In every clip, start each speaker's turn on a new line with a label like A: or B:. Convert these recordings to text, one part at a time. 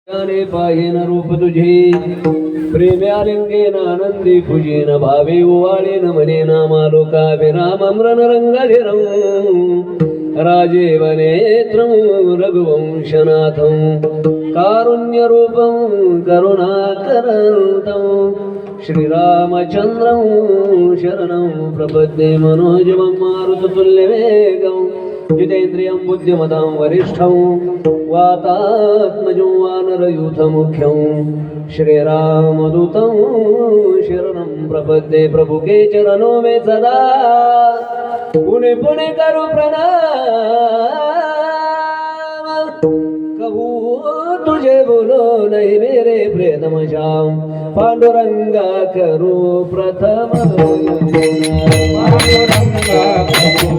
A: ज्ञाने पाहिन रूप तुझे प्रेम्यालिंगेन आनंदी पूजेन भावे ओवाळेन मने नामालोकाभिराम मृन रंगधिरं राजीव नेत्रं रघुवंशनाथं कारुण्यरूपं करुणाकरन्तं श्रीरामचन्द्रं शरणं प्रपद्ये मनोजवं मारुततुल्यवेगं जितेन्द्रियं बुद्धिमतां वरिष्ठं वातात्मजं वानरयूथमुख्यं श्रीरामदूतं शरणं प्रपद्ये प्रभुके चरणों में सदा पुणे पुणे करो प्रणाम कबू तुझे बोलो नहीं मेरे प्रियतम श्याम पांडुरंगा करो प्रथम पांडुरंगा करो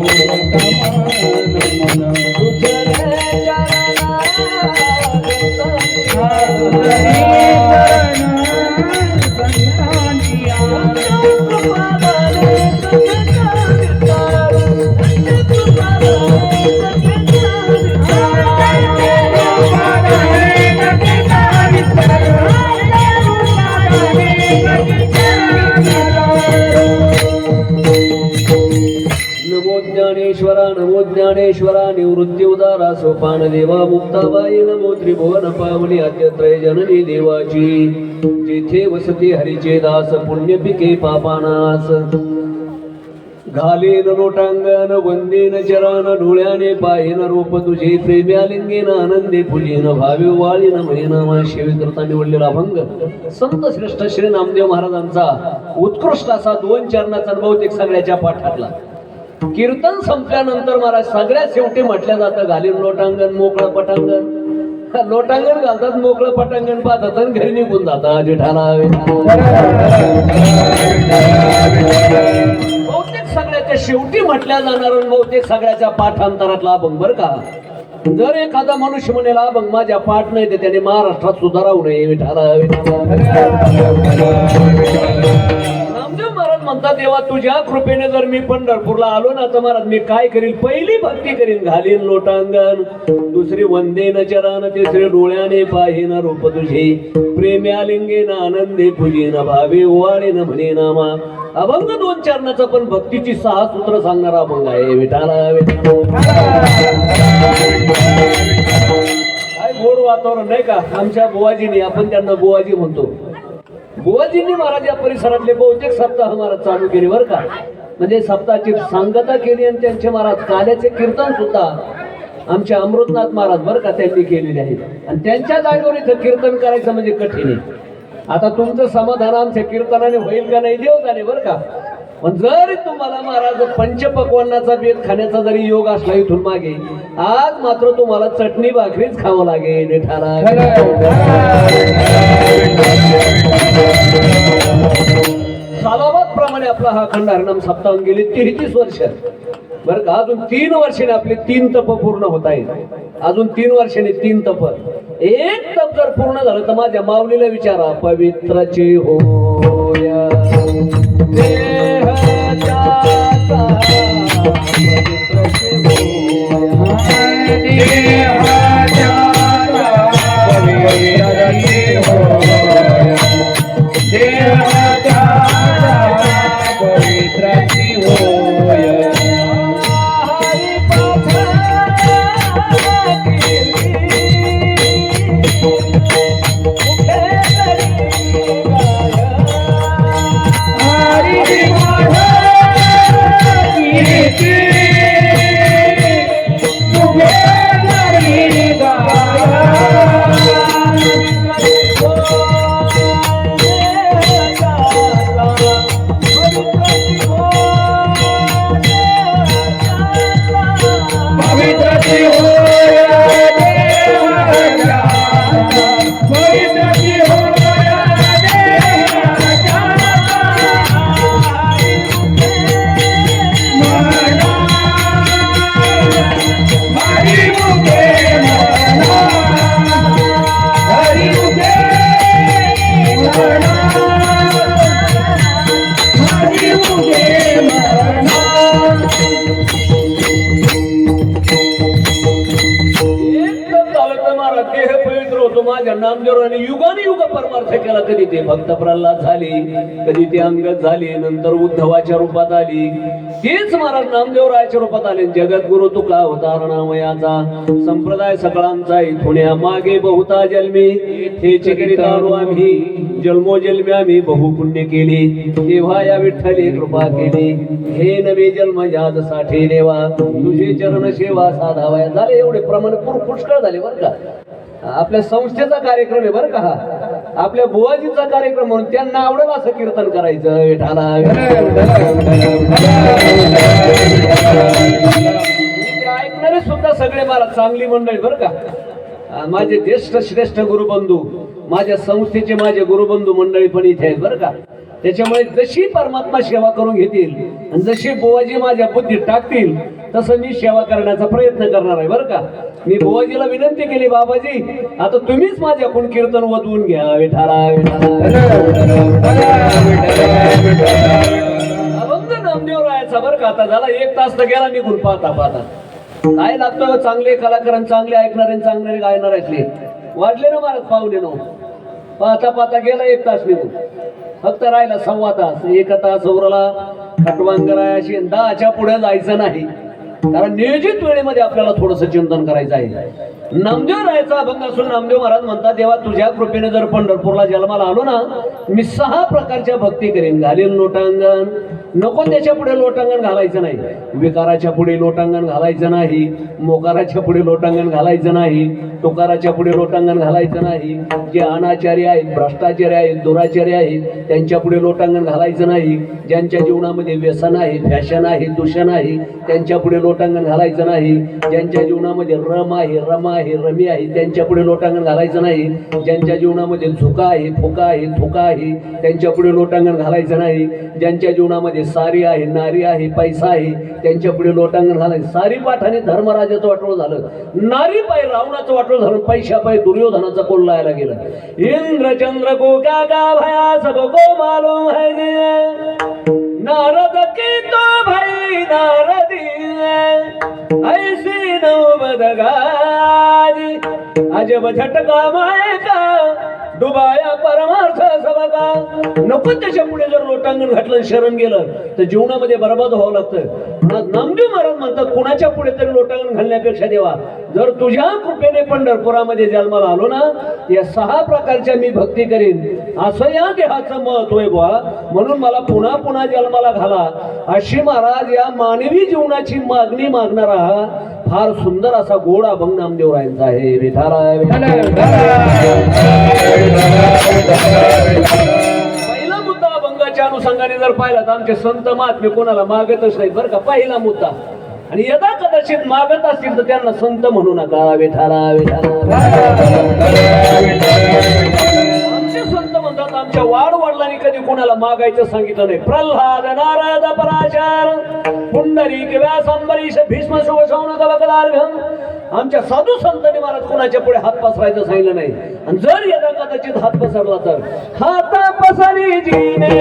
A: नमो ज्ञानेश्वरा निवृत्ती उदारा सोपान देवा मुक्ताबाई नमो त्रिभुवन पावनी आद्यत्रय जननी देवाची जेथे वसती हरीचे दास पुण्य पिके पापानास घालीन लोटांगण वंदीन चरण डोळ्याने पाहिन रूप तुझे प्रेम्यालिंगेन आनंदे पूजेन भावे वाळीन महिनामा शिवी करता निवडलेला अभंग संत श्रेष्ठ श्री नामदेव महाराजांचा उत्कृष्ट असा 2 चरणाचा बहुतेक सगळ्याच्या पाठातला कीर्तन संपल्यानंतर महाराज सगळ्यात शेवटी म्हटल्या जातं घालीन लोटांगण मोकळं पटांगण लोटांगण घालतात मोकळं पटांगण पाहतात आणि घरी निघून जातात जेठाला बहुतेक सगळ्याच्या शेवटी म्हटल्या जाणार बहुतेक सगळ्याच्या पाठांतरातला अभंग बर का जर एखादा मनुष्य म्हणेल अभंग माझ्या पाठ नाही ते त्याने महाराष्ट्रात सुधारावू नये विठाला नामदेव महाराज म्हणतात देवा तुझ्या कृपेने जर मी पंढरपूरला आलो ना तर महाराज मी काय करीन पहिली भक्ती करीन घालीन लोटांगण दुसरी वंदेन चरण तिसरी डोळ्याने पाहिन रूप तुझे प्रेम्यालिंगेन आनंदे पूजेन भावे ओवाळेन म्हणे नामा अभंग 2 चरणाचा पण भक्तीची 6 सूत्र सांगणारा अभंग आहे विठाला काय गोड वातावरण नाही का आमच्या बुवाजीने आपण त्यांना बुवाजी म्हणतो बुवाजींनी महाराज या परिसरातले बहुतेक सप्ताह महाराज चालू केले बर का म्हणजे सप्ताहाची सांगता केली आणि त्यांचे महाराज काल्याचे कीर्तन सुद्धा आमचे अमृतनाथ महाराज बर का त्यांनी केलेले आहे आणि त्यांच्या जागेवर इथं कीर्तन करायचं म्हणजे कठीण आहे आता तुमचं समाधान आमच्या कीर्तनाने होईल का नाही देव जाणे बर का पण जर तुम्हाला महाराज पंचपक्वान्नाचा बेत खाण्याचा जरी योग असला इथून मागे आज मात्र तुम्हाला चटणी भाकरीच खावं लागेल सालाबाद प्रमाणे आपला हा खंड हरिनाम सप्ताह गेले 33 वर्ष बरं का अजून 3 वर्षाने आपले 3 तप पूर्ण होत आहेत अजून 3 वर्षाने 3 तप एक तप जर पूर्ण झालं तर माझ्या माऊलीला विचारा पवित्रचे होया
B: Hare
A: माझ्या नामदेवराने युगाने युग परमार्थ केला. कधी ते भक्त प्रल्हाद झाले, कधी ते अंगद झाले, नंतर उद्धवाच्या रूपात आली, तेच महाराज नामदेवरायाच्या रूपात आले. जगद्गुरु तुका अवतारणामयाचा संप्रदाय सकळांचा इथुण्या मागे बहुता जन्मी हे चिकरितारू आम्ही जन्मोजन्मी आम्ही बहुपुण्य केले, तेव्हा या विठ्ठले कृपा केली. हे नवे जन्म याद साठी देवा तुझे चरण सेवा साधावया. झाले एवढे प्रमाण पुष्कळ झाले बरं का. आपल्या संस्थेचा कार्यक्रम आहे बरं का हा, आपल्या बुवाजीचा कार्यक्रम म्हणून त्यांना आवडेल असं कीर्तन करायचं. विठाला ऐकणारे सुद्धा सगळे मला चांगली मंडळी बरं का. माझे ज्येष्ठ श्रेष्ठ गुरुबंधू, माझ्या संस्थेचे माझे गुरुबंधू मंडळी पण इथे आहेत बरं का. त्याच्यामुळे जशी परमात्मा सेवा करून घेतील आणि जशी बुवाजी माझ्या बुद्धीत टाकतील तसं मी सेवा करण्याचा प्रयत्न करणार आहे बरं का. मी बुवाजीला विनंती केली, बाबाजी आता तुम्हीच माझ्याकडून कीर्तन वधवून घ्या. विठाला अभंग नामदेवरायाचा बरं का. आता झाला 1 तास तर गेला निघून पाहता पाहता. काय लागतं चांगले कलाकार, चांगले ऐकणारे, चांगले गायणार असले वाजले ना महाराज पाहुणे नऊ. पाहता पाहता गेला 1 तास निघून. फक्त राहिला 1.25 तास. 1 तास उरला खटवांगरायाशी. 10च्या पुढे जायचं नाही, कारण नियोजित वेळेमध्ये आपल्याला थोडस चिंतन करायचं आहे. नामदेवरायाचा अभंग असून नामदेव महाराज म्हणतात, देवा तुझ्या कृपेने जर पंढरपूरला जन्माला आलो ना, मी 6 प्रकारच्या भक्ती करेन. घालेन लोटांगण, नको त्याच्या पुढे लोटांगण घालायचं नाही. विकाराच्या पुढे लोटांगण घालायचं नाही, मोकाराच्या पुढे लोटांगण घालायचं नाही, तुकाराच्या पुढे लोटांगण घालायचं नाही. जे अनाचारी आहेत, भ्रष्टाचारी आहेत, दुराचारी आहेत त्यांच्या पुढे लोटांगण घालायचं नाही. ज्यांच्या जीवनामध्ये व्यसन आहे, फॅशन आहे, दूषण आहे त्यांच्या पुढे लोटांगण घालायचं नाही. ज्यांच्या जीवनामध्ये रम आहे, रमा आहे, रमी आहे त्यांच्या पुढे लोटांगण घालायचं नाही. ज्यांच्या जीवनामध्ये झुका आहे, फुका आहे, थुका आहे त्यांच्या पुढे लोटांगण घालायचं नाही. ज्यांच्या जीवनामध्ये सारी आहे, नारी आहे, पैसा आहे त्यांच्या पुढे लोटांगण घालायचं. सारी पाठाने धर्मराजाचं वाटोळ झालं, नारी पाय रावणाचं वाटोळ झालं, पैशा पाय दुर्योधनाचा कोल्हा यायला गेलं. इंद्रचंद्र को क्या का भया सबको मालूम है, नारद की तो भाई नारदी ऐसी नौबत गाजी, अजब झटका मायका डुबाया परमार्थ सबका. नको त्याच्या पुढे जर लोटांगण घातलं, शरण गेलं तर जीवनामध्ये बरबाद व्हावं लागतं. नामदेव महाराज म्हणतात, कुणाच्या पुढे तरी लोटांगण घालण्यापेक्षा देवा जर तुझ्या कृपेने पंढरपुरामध्ये जन्माला आलो ना, या 6 प्रकारच्या मी भक्ती करीन असं या देहाचं महत्व आहे बुवा. म्हणून मला पुन्हा पुन्हा जन्माला घाला अशी महाराज या मानवी जीवनाची मागणी मागणारा फार सुंदर असा गोड अभंग नामदेवरायांचा आहे. विठाला पहिला मुद्दा अभंगाच्या अनुषंगाने जर पाहिला तर आमचे संत महात्मे कोणाला मागतच नाहीत बरं का. पहिला मुद्दा. आणि यदा कदाचित मागत असतील तर त्यांना संत म्हणू नका. विठाला आमचे संत म्हणतात, आमच्या वाडवडिलांनी कधी कोणाला मागायचं सांगितलं नाही. प्रल्हाद, नारद, पराशर, पुंडरीक, व्यास, अंबरीश, भीष्म, शुभशौनक, वक्रार्घ्यम आमच्या साधू संतांनी महाराज कोणाच्या पुढे हात पसरायचं सांगितलं नाही. आणि जर यदा कदाचित हात पसरला तर हात पसरी जीने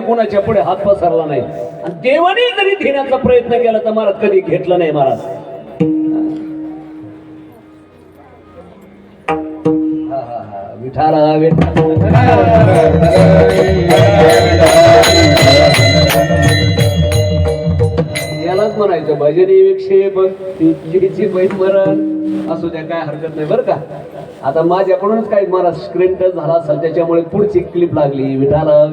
A: कोणाच्या पुढे हात पसरला नाही. आणि देवाने जरी घेण्याचा प्रयत्न केला तर महाराज कधी घेतलं नाही. महाराज विठाला याला असंच म्हणायचं भजनी विक्षेप तिची बैठ मरण असू द्या, काय हरकत नाही बरं का. आता माझ्याकडूनच काही मला स्क्रीन टच झाला असेल त्याच्यामुळे पुढची क्लिप लागली. विठाला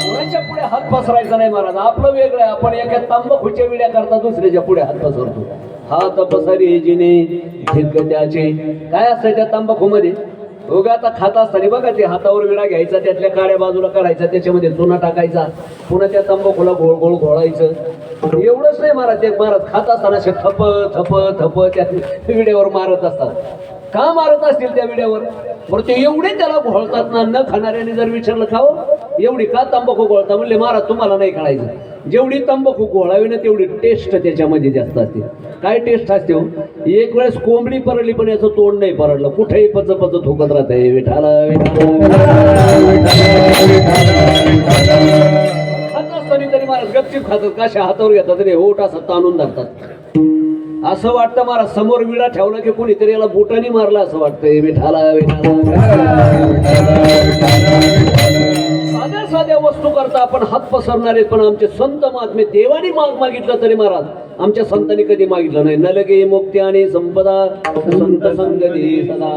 A: कोणाच्या पुढे हात पसरायचा नाही महाराज, आपलं वेगळं आहे. आपण एका तंबाखूच्या विड्या करता दुसऱ्याच्या पुढे हात पसरतो. हात पसरी जिने त्याचे काय असतं त्या तंबाखू मध्ये, उगा आता खात असताना बघा ते हातावर विडा घ्यायचा, त्यातल्या काड्या बाजूला काढायचा, त्याच्यामध्ये चुना टाकायचा, पुन्हा त्या तंबाखूला गोळ गोळ घोळायचं. एवढंच नाही महाराज, ते महाराज खात असताना असे थप थप थप त्या विड्यावर मारत असतात. का मारत असतील त्या विड्यावर? बरं ते एवढे त्याला घोळतात ना, न खाणाऱ्याने जर विचारलं खाओ एवढी का तंबाखू घोळता, म्हणले महाराज तुम्हाला नाही कळायचं, जेवढी तंबाखू घोळावी ना तेवढी टेस्ट त्याच्यामध्ये जास्त असते. काय टेस्ट असते हो? एक वेळेस कोंबडी परडली पण याचं तोंड नाही परडलं, कुठेही पच पच थोकत राहतंय. विठाला खात असताना तरी महाराज गपचीप खातात, कशा हातावर घेतात रे, होट असं ताणून धरतात. असं वाटतं महाराज समोर विडा ठेवला की कोणीतरी याला बोटाने मारला असं वाटतंय. विठाला साध्या साध्या वस्तू करता आपण हात पसरणारे, पण आमचे संत महात्मे देवानी मागितलं तरी महाराज आमच्या संतांनी कधी मागितलं नाही. न लगे मुक्ती आणि संपदा संत संगती सदा.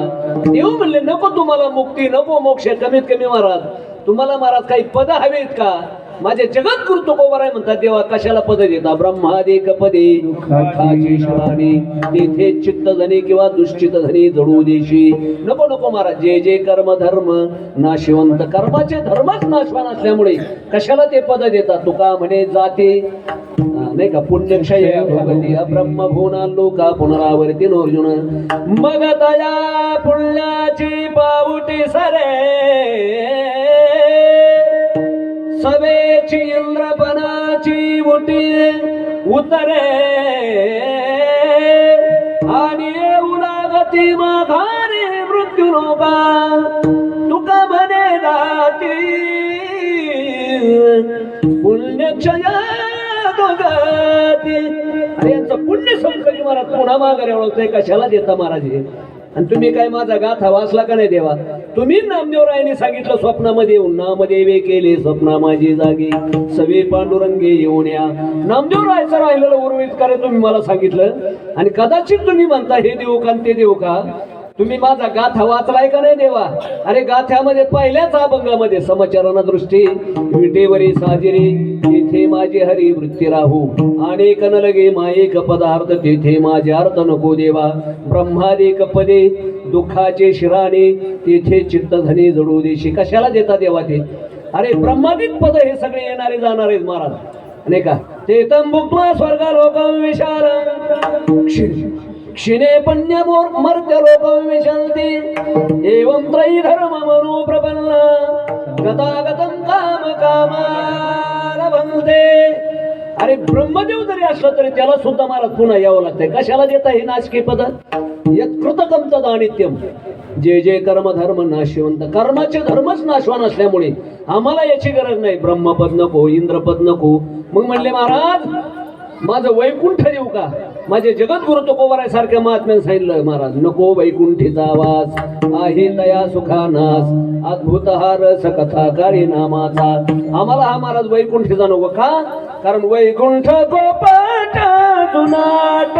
A: देव म्हणले नको तुम्हाला मुक्ती, नको मोक्ष, कमीत कमी महाराज तुम्हाला महाराज काही पद हवेत का? माझे जगत गुरु तुकोबाराय म्हणतात देवा कशाला पद देता? ब्रह्मादिक पदे दुःखाची शिवानी तेथे चित्त धनी किंवा दुश्चित धनी जडू देशी. नको नको महाराज, जे जे कर्म धर्म नाशिवंत, कर्माचे धर्मच नाशवान असल्यामुळे कशाला ते पद देता? तुका म्हणे जाते नाही का पुण्यक्षय भगती ब्रह्मभुवना लोका पुनरावर्ती अर्जुन. मग तया पुण्याची पाऊटी सरे सवेची इंद्रपणाची उटी उतरे आणि येऊ लागती माघारी मृत्यू नोका. तुका म्हणे जाती पुण्यक्षय गती. अरे यांचं पुण्य संकल्प महाराज पुन्हा माघारी ओळखतोय, कशाला देता महाराज हे? आणि तुम्ही काय माझा गाथा वाचला का नाही देवा? तुम्ही नामदेवरायांनी सांगितलं स्वप्नामध्ये येऊन नामदेवे केले स्वप्ना माझी जागी सवे पांडुरंगे येऊन या. नामदेवरायचं राहिलेलं उर्वरित कार्य तुम्ही मला सांगितलं, आणि कदाचित तुम्ही म्हणता हे देऊ का ते देऊ का? तुम्ही माझा गाथा वाचलाय का नाही देवा? अरे गाथ्यामध्ये पहिल्याच अभंगामध्ये समचरण दृष्टी विटेवरी साजिरी तेथे माझे हरी वृत्ती राहू अनेक न लगे मायेक पदार्थ तेथे माझे अर्थ नको देवा. ब्रह्मादिक पदे दुःखाचे शिराने तेथे चित्त धनी जडू देशी. कशाला देता देवा ते? अरे ब्रह्मादिक पद हे सगळे येणारे जाणारे महाराज नाही का? ते तंबुक्त्वा स्वर्ग लोक विशाल क्षिणे पुण्य मर्त्य लोक विशांती एवं त्रयी धर्म मनो प्रपन्न गतागतं काम कामाला बनते. अरे ब्रह्मदेव जरी असला तरी त्याला सुद्धा महाराज पुन्हा यावं लागतंय. कशाला देता हे नाशकी पद? यत्कृतकं तदानित्यम. जे जे कर्म धर्म नाशवंत, कर्माचे धर्मच नाशवान असल्यामुळे आम्हाला याची गरज नाही. ब्रह्मपद नको, इंद्रपद नको. मग म्हणले महाराज माझं वैकुंठ देऊ का? माझे जगद्गुरु तुकोबाराय सारख्या महात्म्याने सांगितलं महाराज नको वैकुंठीचा वास आहे तया सुखानास अद्भुत हा रस कथाकारी नामाचा. आम्हाला हा महाराज वैकुंठीचा नको का? कारण वैकुंठ गोपाट जुनाट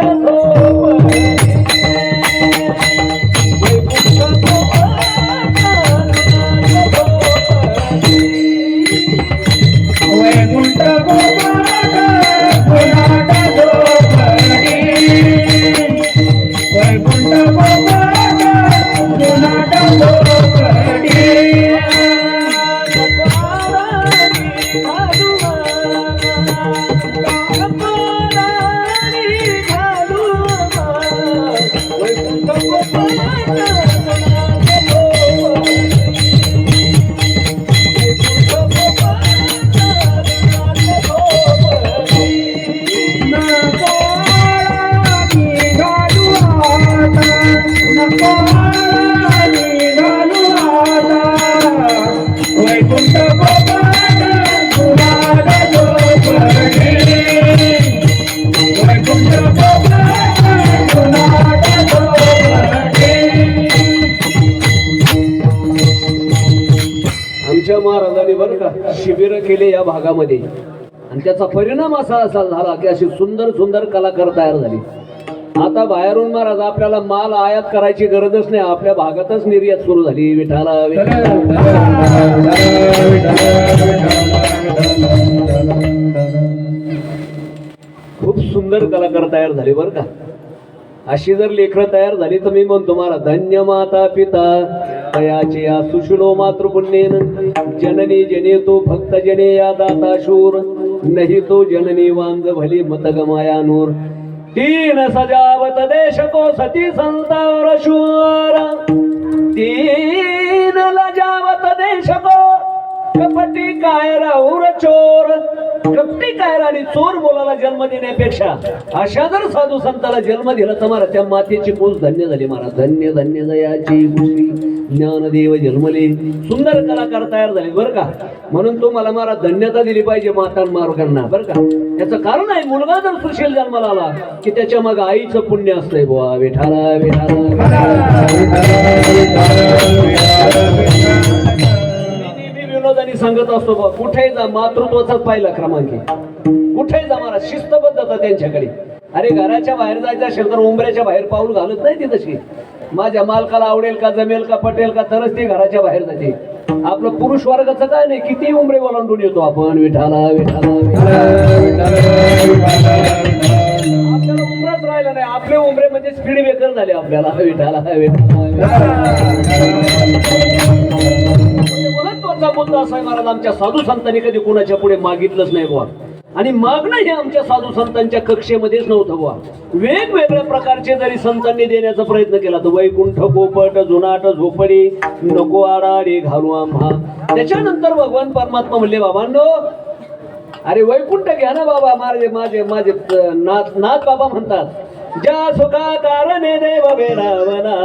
A: केले या भागामध्ये आणि त्याचा परिणाम असा झाला की अशी सुंदर सुंदर कलाकार तयार झाली. आता बाहेरून महाराज आपल्याला माल आयात करायची गरजच नाही, आपल्या भागातच निर्यात सुरू झाली. विठाला खूप सुंदर कलाकार तयार झाले बरं का. अशी जर लेकरं तयार झाली तर मी म्हणतो मला धन्य माता पिता तयाचे सुशिलो मातृपुण्येन जननी जने तो भक्त जने या दाता शूर नाही तो जननी वांज भली मत गमाया नूर. तीन सजावत देश को सती संतावर शूर तीन लजावत देश को कपटी कायरा उर चोर. कपटी कायरा आणि चोर मुलाला जन्म देण्यापेक्षा अशा जर साधू संताला जन्म दिला तर मला त्या मातेची कुस धन्य झाली. मला धन्य धन्य जयाची कुशी ज्ञानदेव जन्मले. सुंदर कलाकार तयार झाले बरं का. म्हणून तो मला धन्यता दिली पाहिजे माता मार्गांना बरं का. याचं कारण आहे मुलगा जर सुशील जन्माला आला की त्याच्या मग आईचं पुण्य असतंय बुवा. विठाला विनोदानी सांगत असतो बा कुठे जा मातृत्वाचाच पहिला क्रमांक कुठे जा मला शिस्तबद्धता त्यांच्याकडे. अरे घराच्या बाहेर जायचं असेल तर उंबऱ्याच्या बाहेर पाऊल घालत नाही ती तशी. माझ्या मालकाला आवडेल का जमेल का पटेल का तरच ती घराच्या बाहेर जाते. आपलं पुरुष वर्गाचं काय नाही किती उंबरे ओलांडून येतो आपण. विठाला आपल्याला उंबराच राहिला नाही. आपले उंबरे म्हणजे स्पीड ब्रेकर झाले आपल्याला. विठाला महत्वाचा मुद्दा असा आहे महाराज आमच्या साधू संतांनी कधी कोणाच्या पुढे मागितलंच नाही बुवा. आणि मागणं हे आमच्या साधू संतांच्या कक्षेमध्येच नव्हतं बुवा. वेगवेगळ्या प्रकारचे जरी संतांनी देण्याचा प्रयत्न केला तर वैकुंठ पोपट जुनाट झोपडी नको आडाडे घालू आम्हा. त्याच्यानंतर भगवान परमात्मा म्हणले बाबांनो अरे वैकुंठ घ्या ना बाबा. माझे माझे माझे नाथ बाबा म्हणतात ज्या सुखा कारणे देव बेरावना.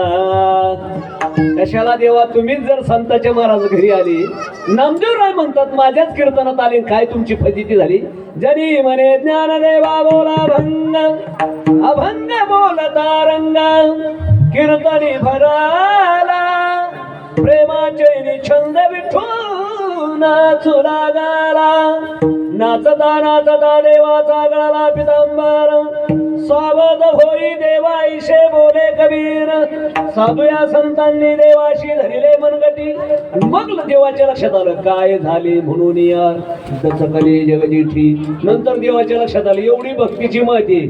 A: कशाला देवा तुम्हीच जर संताच्या महाराज घरी आली. नामदेवराय म्हणतात माझ्याच कीर्तनात आले काय तुमची फजिती झाली. जनी म्हणे ज्ञानदेवा बोला भंग अभंग बोलता रंग कीर्तनी भराला प्रेमाचे छंद विठू नाचू लागाला. नाचता नाचता देवाचा गळाला पितांबर सावध होई देवाईशे बोले कबीर. साधू या संतांनी देवाशी धरिले मनगटी. मग देवाच्या लक्षात आलं काय झाले म्हणून या दचकले जगजीठी. नंतर देवाच्या लक्षात आलं एवढी भक्तीची माहिती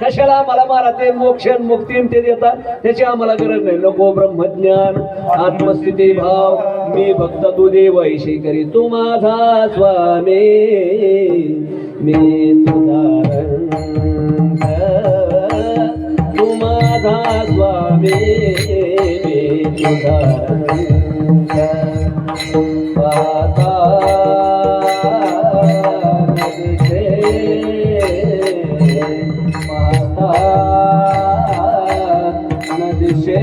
A: कशाला आम्हाला मारा ते मोक्ष मुक्ती ते देतात त्याची आम्हाला गरज नाही. नको ब्रह्मज्ञान आत्मस्थिती भाव मी भक्त तू देवाईशी करी तू माझा स्वामी मी तुझा तू माझा स्वामी मी तुझा पाता माता नदिशे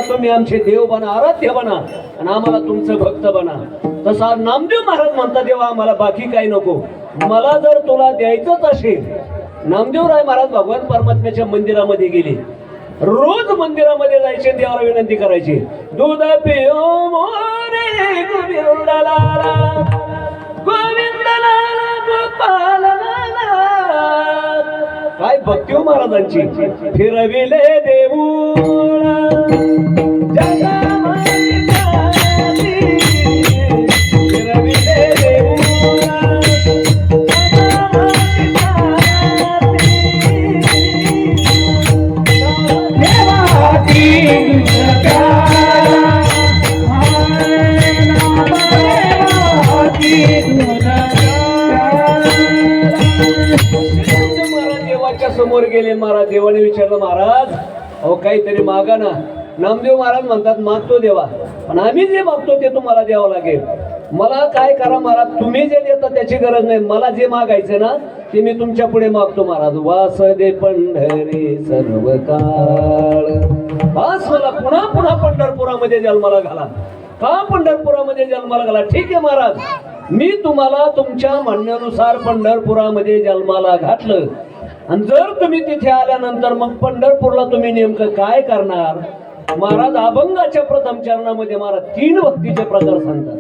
A: तुम्ही आमचे देव बना आराध्य बना आणि आम्हाला तुमचं भक्त बना. तसा नामदेव महाराज म्हणता देवा आम्हाला बाकी काही नको. मला जर तुला द्यायचंच असेल. नामदेवराय महाराज भगवान परमात्म्याच्या मंदिरामध्ये गेले. रोज मंदिरामध्ये जायचे देवाला विनंती करायची दूध पिओ मोरे गोविंदलाला गोविंदलाला गोपाललाला. काय भक्ती हो महाराजांची. फिरविले देऊळा समोर गेले महाराज. देवाने विचारलं महाराज अहो काहीतरी मागा ना. नामदेव महाराज म्हणतात मागतो देवा पण आम्ही जे मागतो ते तुम्हाला द्यावं लागेल. मला काय करा महाराज, तुम्ही जे देता त्याची गरज नाही, मला जे मागायचं ना ते मी तुमच्या पुढे मागतो महाराज. वास दे पंढरी सर्व काळ, बस मला पुन्हा पुन्हा पंढरपुरामध्ये जन्माला घाला. का पंढरपुरामध्ये जन्माला घाला? ठीक आहे महाराज, मी तुम्हाला तुमच्या म्हणण्यानुसार पंढरपुरामध्ये जन्माला घातलं. आणि जर तुम्ही तिथे आल्यानंतर मग पंढरपूरला तुम्ही नेमकं काय करणार? महाराज अभंगाच्या प्रथम चरणामध्ये महाराज 3 भक्तीचे प्रकार सांगतात.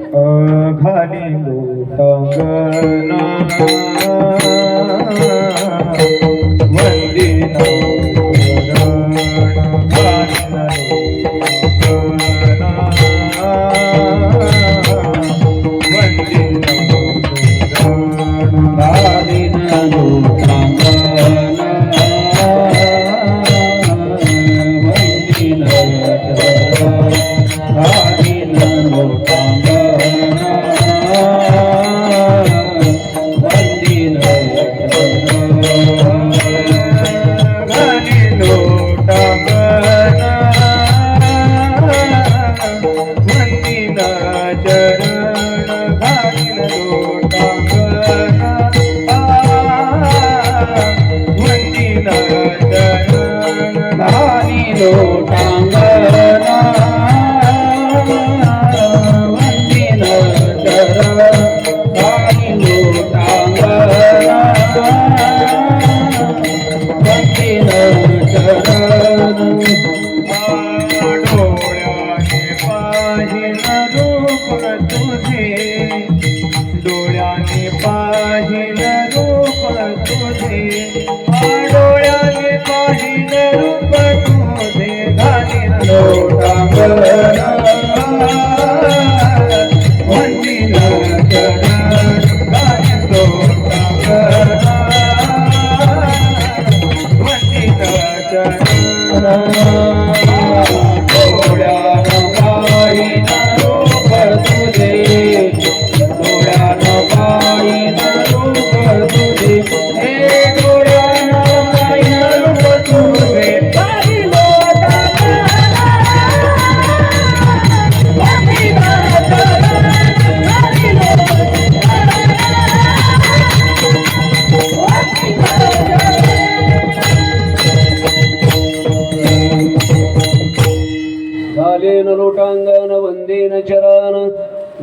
A: लोटांगण वंदेन चरण,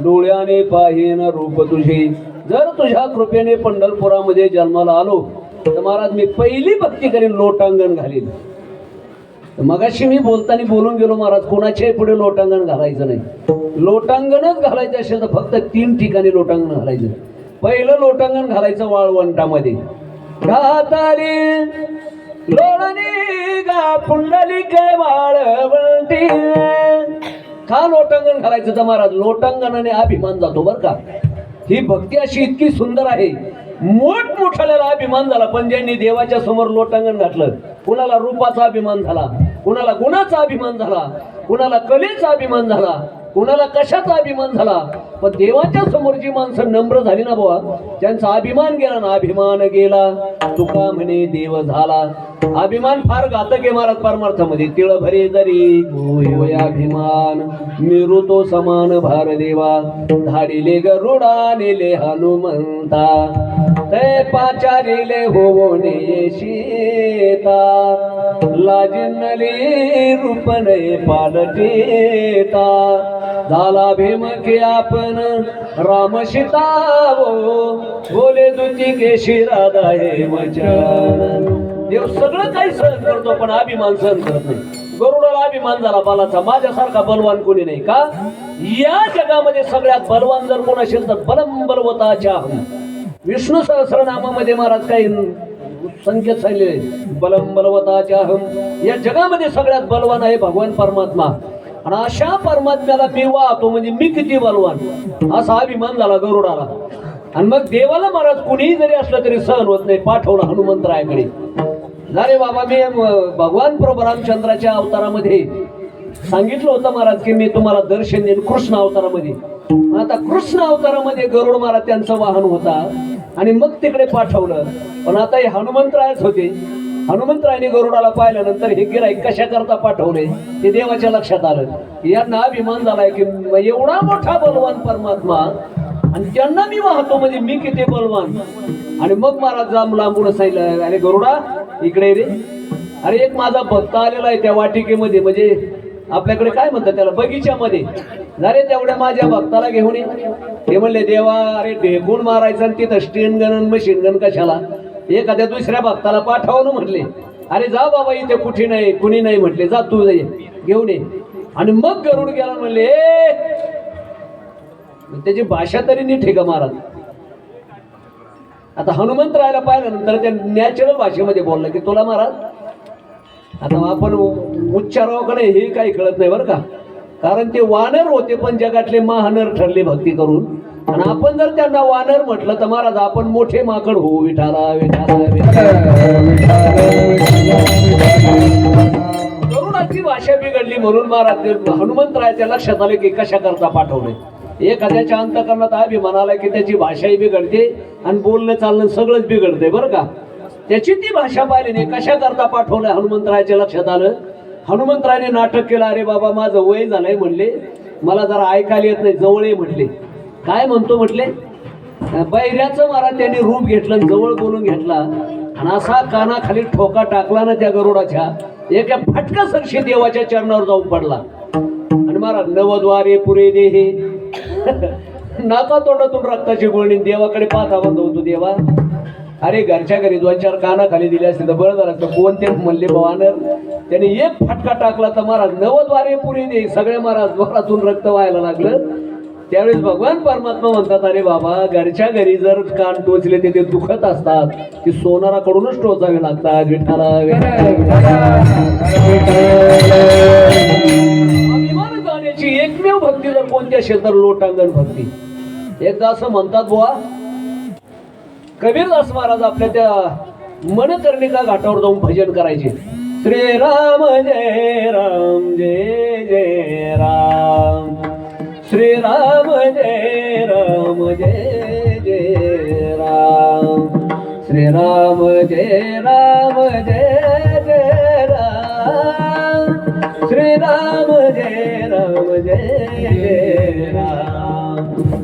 A: डोळ्याने पाहिन रूप तुझे. जर तुझ्या कृपेने पंढरपुरामध्ये जन्माला आलो तर महाराज मी पहिली भक्ती करीन, लोटांगण घालीन. मगाशी मी बोलताना बोलून गेलो महाराज, कोणाच्याही पुढे लोटांगण घालायचं नाही. लोटांगणच घालायचं असेल तर फक्त 3 ठिकाणी लोटांगण घालायचं. पहिलं लोटांगण घालायचं वाळवंटामध्ये. घाताली लोळणी गा पुंडलिक वाळवंटी. का लोटांगण घालायचं तर महाराज लोटांगणाने अभिमान जातो बर का. ही भक्ती अशी इतकी सुंदर आहे, मोठमोठाल्याला अभिमान झाला. पण ज्यांनी देवाच्या समोर लोटांगण घातलं, कुणाला रूपाचा अभिमान झाला, कुणाला गुणाचा अभिमान झाला, कुणाला कलेचा अभिमान झाला, कुणाला कशाचा अभिमान झाला. पण देवाच्या समोर जी माणसं नम्र झाली ना बाबा, त्यांचा अभिमान गेला ना, अभिमान गेला तुका म्हणे देव झाला. अभिमान फार घातक आहे महाराज परमार्थामध्ये. तिळ भरे जरी होय अभिमान, मिरू तो समान भार देवा. धाडिले गरुडा नेले हनुमंता, ते पाचारिले होवणे सीता. लाजिनले रूपने पालटेता, झाला भीमके आपण राम सीतावो. बोले दुची केशी राधा हे वचन. देव सगळं काही सहन करतो पण अभिमान सहन करत नाही. गरुडाला अभिमान झाला बालाचा, माझ्यासारखा बलवान कोणी नाही. का या जगामध्ये सगळ्यात बलवान जर कोण असेल तर बलम बलवताच्या. विष्णू सहस्रनामामध्ये महाराज काही संकेत सांगले, बलम बलवताच्या हम. या जगामध्ये सगळ्यात बलवान आहे भगवान परमात्मा. आणि अशा परमात्म्याला मी वाहतो म्हणजे मी किती बलवान, असा अभिमान झाला गरुडाला. आणि मग देवाला महाराज कुणीही जरी असलं तरी सहन होत नाही, पाठवलं हनुमंतरायाकडे. अरे बाबा मी भगवान प्रभू रामचंद्राच्या अवतारामध्ये सांगितलं होतं महाराज की मी तुम्हाला दर्शन देईन कृष्ण अवतारामध्ये. आता कृष्ण अवतारामध्ये गरुड महाराज त्यांचं वाहन होता आणि मग तिकडे पाठवलं. पण आता हे हनुमंतरायच होते. हनुमंतरायाने गरुडाला पाहिल्यानंतर हे गिराईक कशा करता पाठवले ते देवाच्या लक्षात आलं. यांना अभिमान झालाय की एवढा मोठा बलवान परमात्मा आणि त्यांना मी वाहतो म्हणजे मी किती बलवान. आणि मग महाराज जाम लांबून सांगितलं, अरे गरुडा इकडे रे. अरे एक माझा भक्त आलेला आहे त्या वाटिकेमध्ये, म्हणजे आपल्याकडे काय म्हणतात त्याला, बगीच्यामध्ये. झाले तेवढ्या माझ्या भक्ताला घेऊन ये. ते म्हणले देवा अरे ढेकून मारायचं आणि तिथं स्टेन गन मशीन गन कशाला, एखाद्या दुसऱ्या भक्ताला पाठवणं म्हणले. अरे जा बाबा इथे कुठे नाही कुणी नाही म्हटले, जा तू घेऊन ये. आणि मग गरुड गेला म्हणले त्याची भाषा तरी नीट आहे का महाराज. आता हनुमंतरायाला पाहिल्यानंतर त्या नॅचरल भाषेमध्ये बोललं की तुला महाराज आता आपण उच्चाराकडे हे काही कळत नाही बरं का, कारण ते वानर होते पण जगातले महानर ठरले भक्ती करून. आणि आपण जर त्यांना वानर म्हटलं तर महाराज आपण मोठे माकड होऊ. विठाला विठाला तरुणाची भाषा बिघडली म्हणून महाराज हनुमंतरायाच्या लक्षात आले की कशा करता पाठवले. एखाद्याच्या अंतकरणात अभिमान आला की त्याची भाषाही बिघडते आणि बोलणं चालणं सगळंच बिघडते बरं का. त्याची ती भाषा पाहिली नाही कशा करता पाठवलं हनुमंतरायाच्या लक्षात आलं. हनुमंतरायाने नाटक केलं, अरे बाबा माझं वय झालंय म्हणले, मला जरा ऐकायला येत नाही, जवळ ये म्हटले. काय म्हणतो म्हटले, बैऱ्याचं महाराज त्यांनी रूप घेतलं, जवळ बोलून घेतला आणि असा कानाखाली ठोका टाकला ना त्या गरुडाच्या, एका फटका सरशी देवाच्या चरणावर जाऊन पडला. आणि महाराज नवद्वारे पुरे देहे नाका तोंडातून रक्ताची गुळणी देवाकडे पाहता बंद होतो. देवा अरे घरच्या घरी 2-4 कानाखाली दिले असते तर बरं झालं असतं. कोणते म्हणले भवानर, त्याने एक फटका टाकला तर महाराज नवद्वारे पुरे दे, सगळ्या महाराज द्वारातून रक्त व्हायला लागलं. त्यावेळेस भगवान परमात्मा म्हणतात, अरे बाबा घरच्या घरी जर कान टोचले ते दुखत असतात, ती सोनाराकडूनच टोचावे लागतात. विठाला अभिमान जाण्याची एकमेव भक्ती जर कोणती असेल तर लोटांगण भक्ती. एकदा असं म्हणतात बुवा, कबीरदास महाराज आपल्या त्या मनकर्णिका घाटावर जाऊन भजन करायचे. श्रीराम जय राम जय जय राम, श्रीराम जय राम जय जय राम, श्रीराम जय राम जय जय राम, श्रीराम जय राम जय जय राम,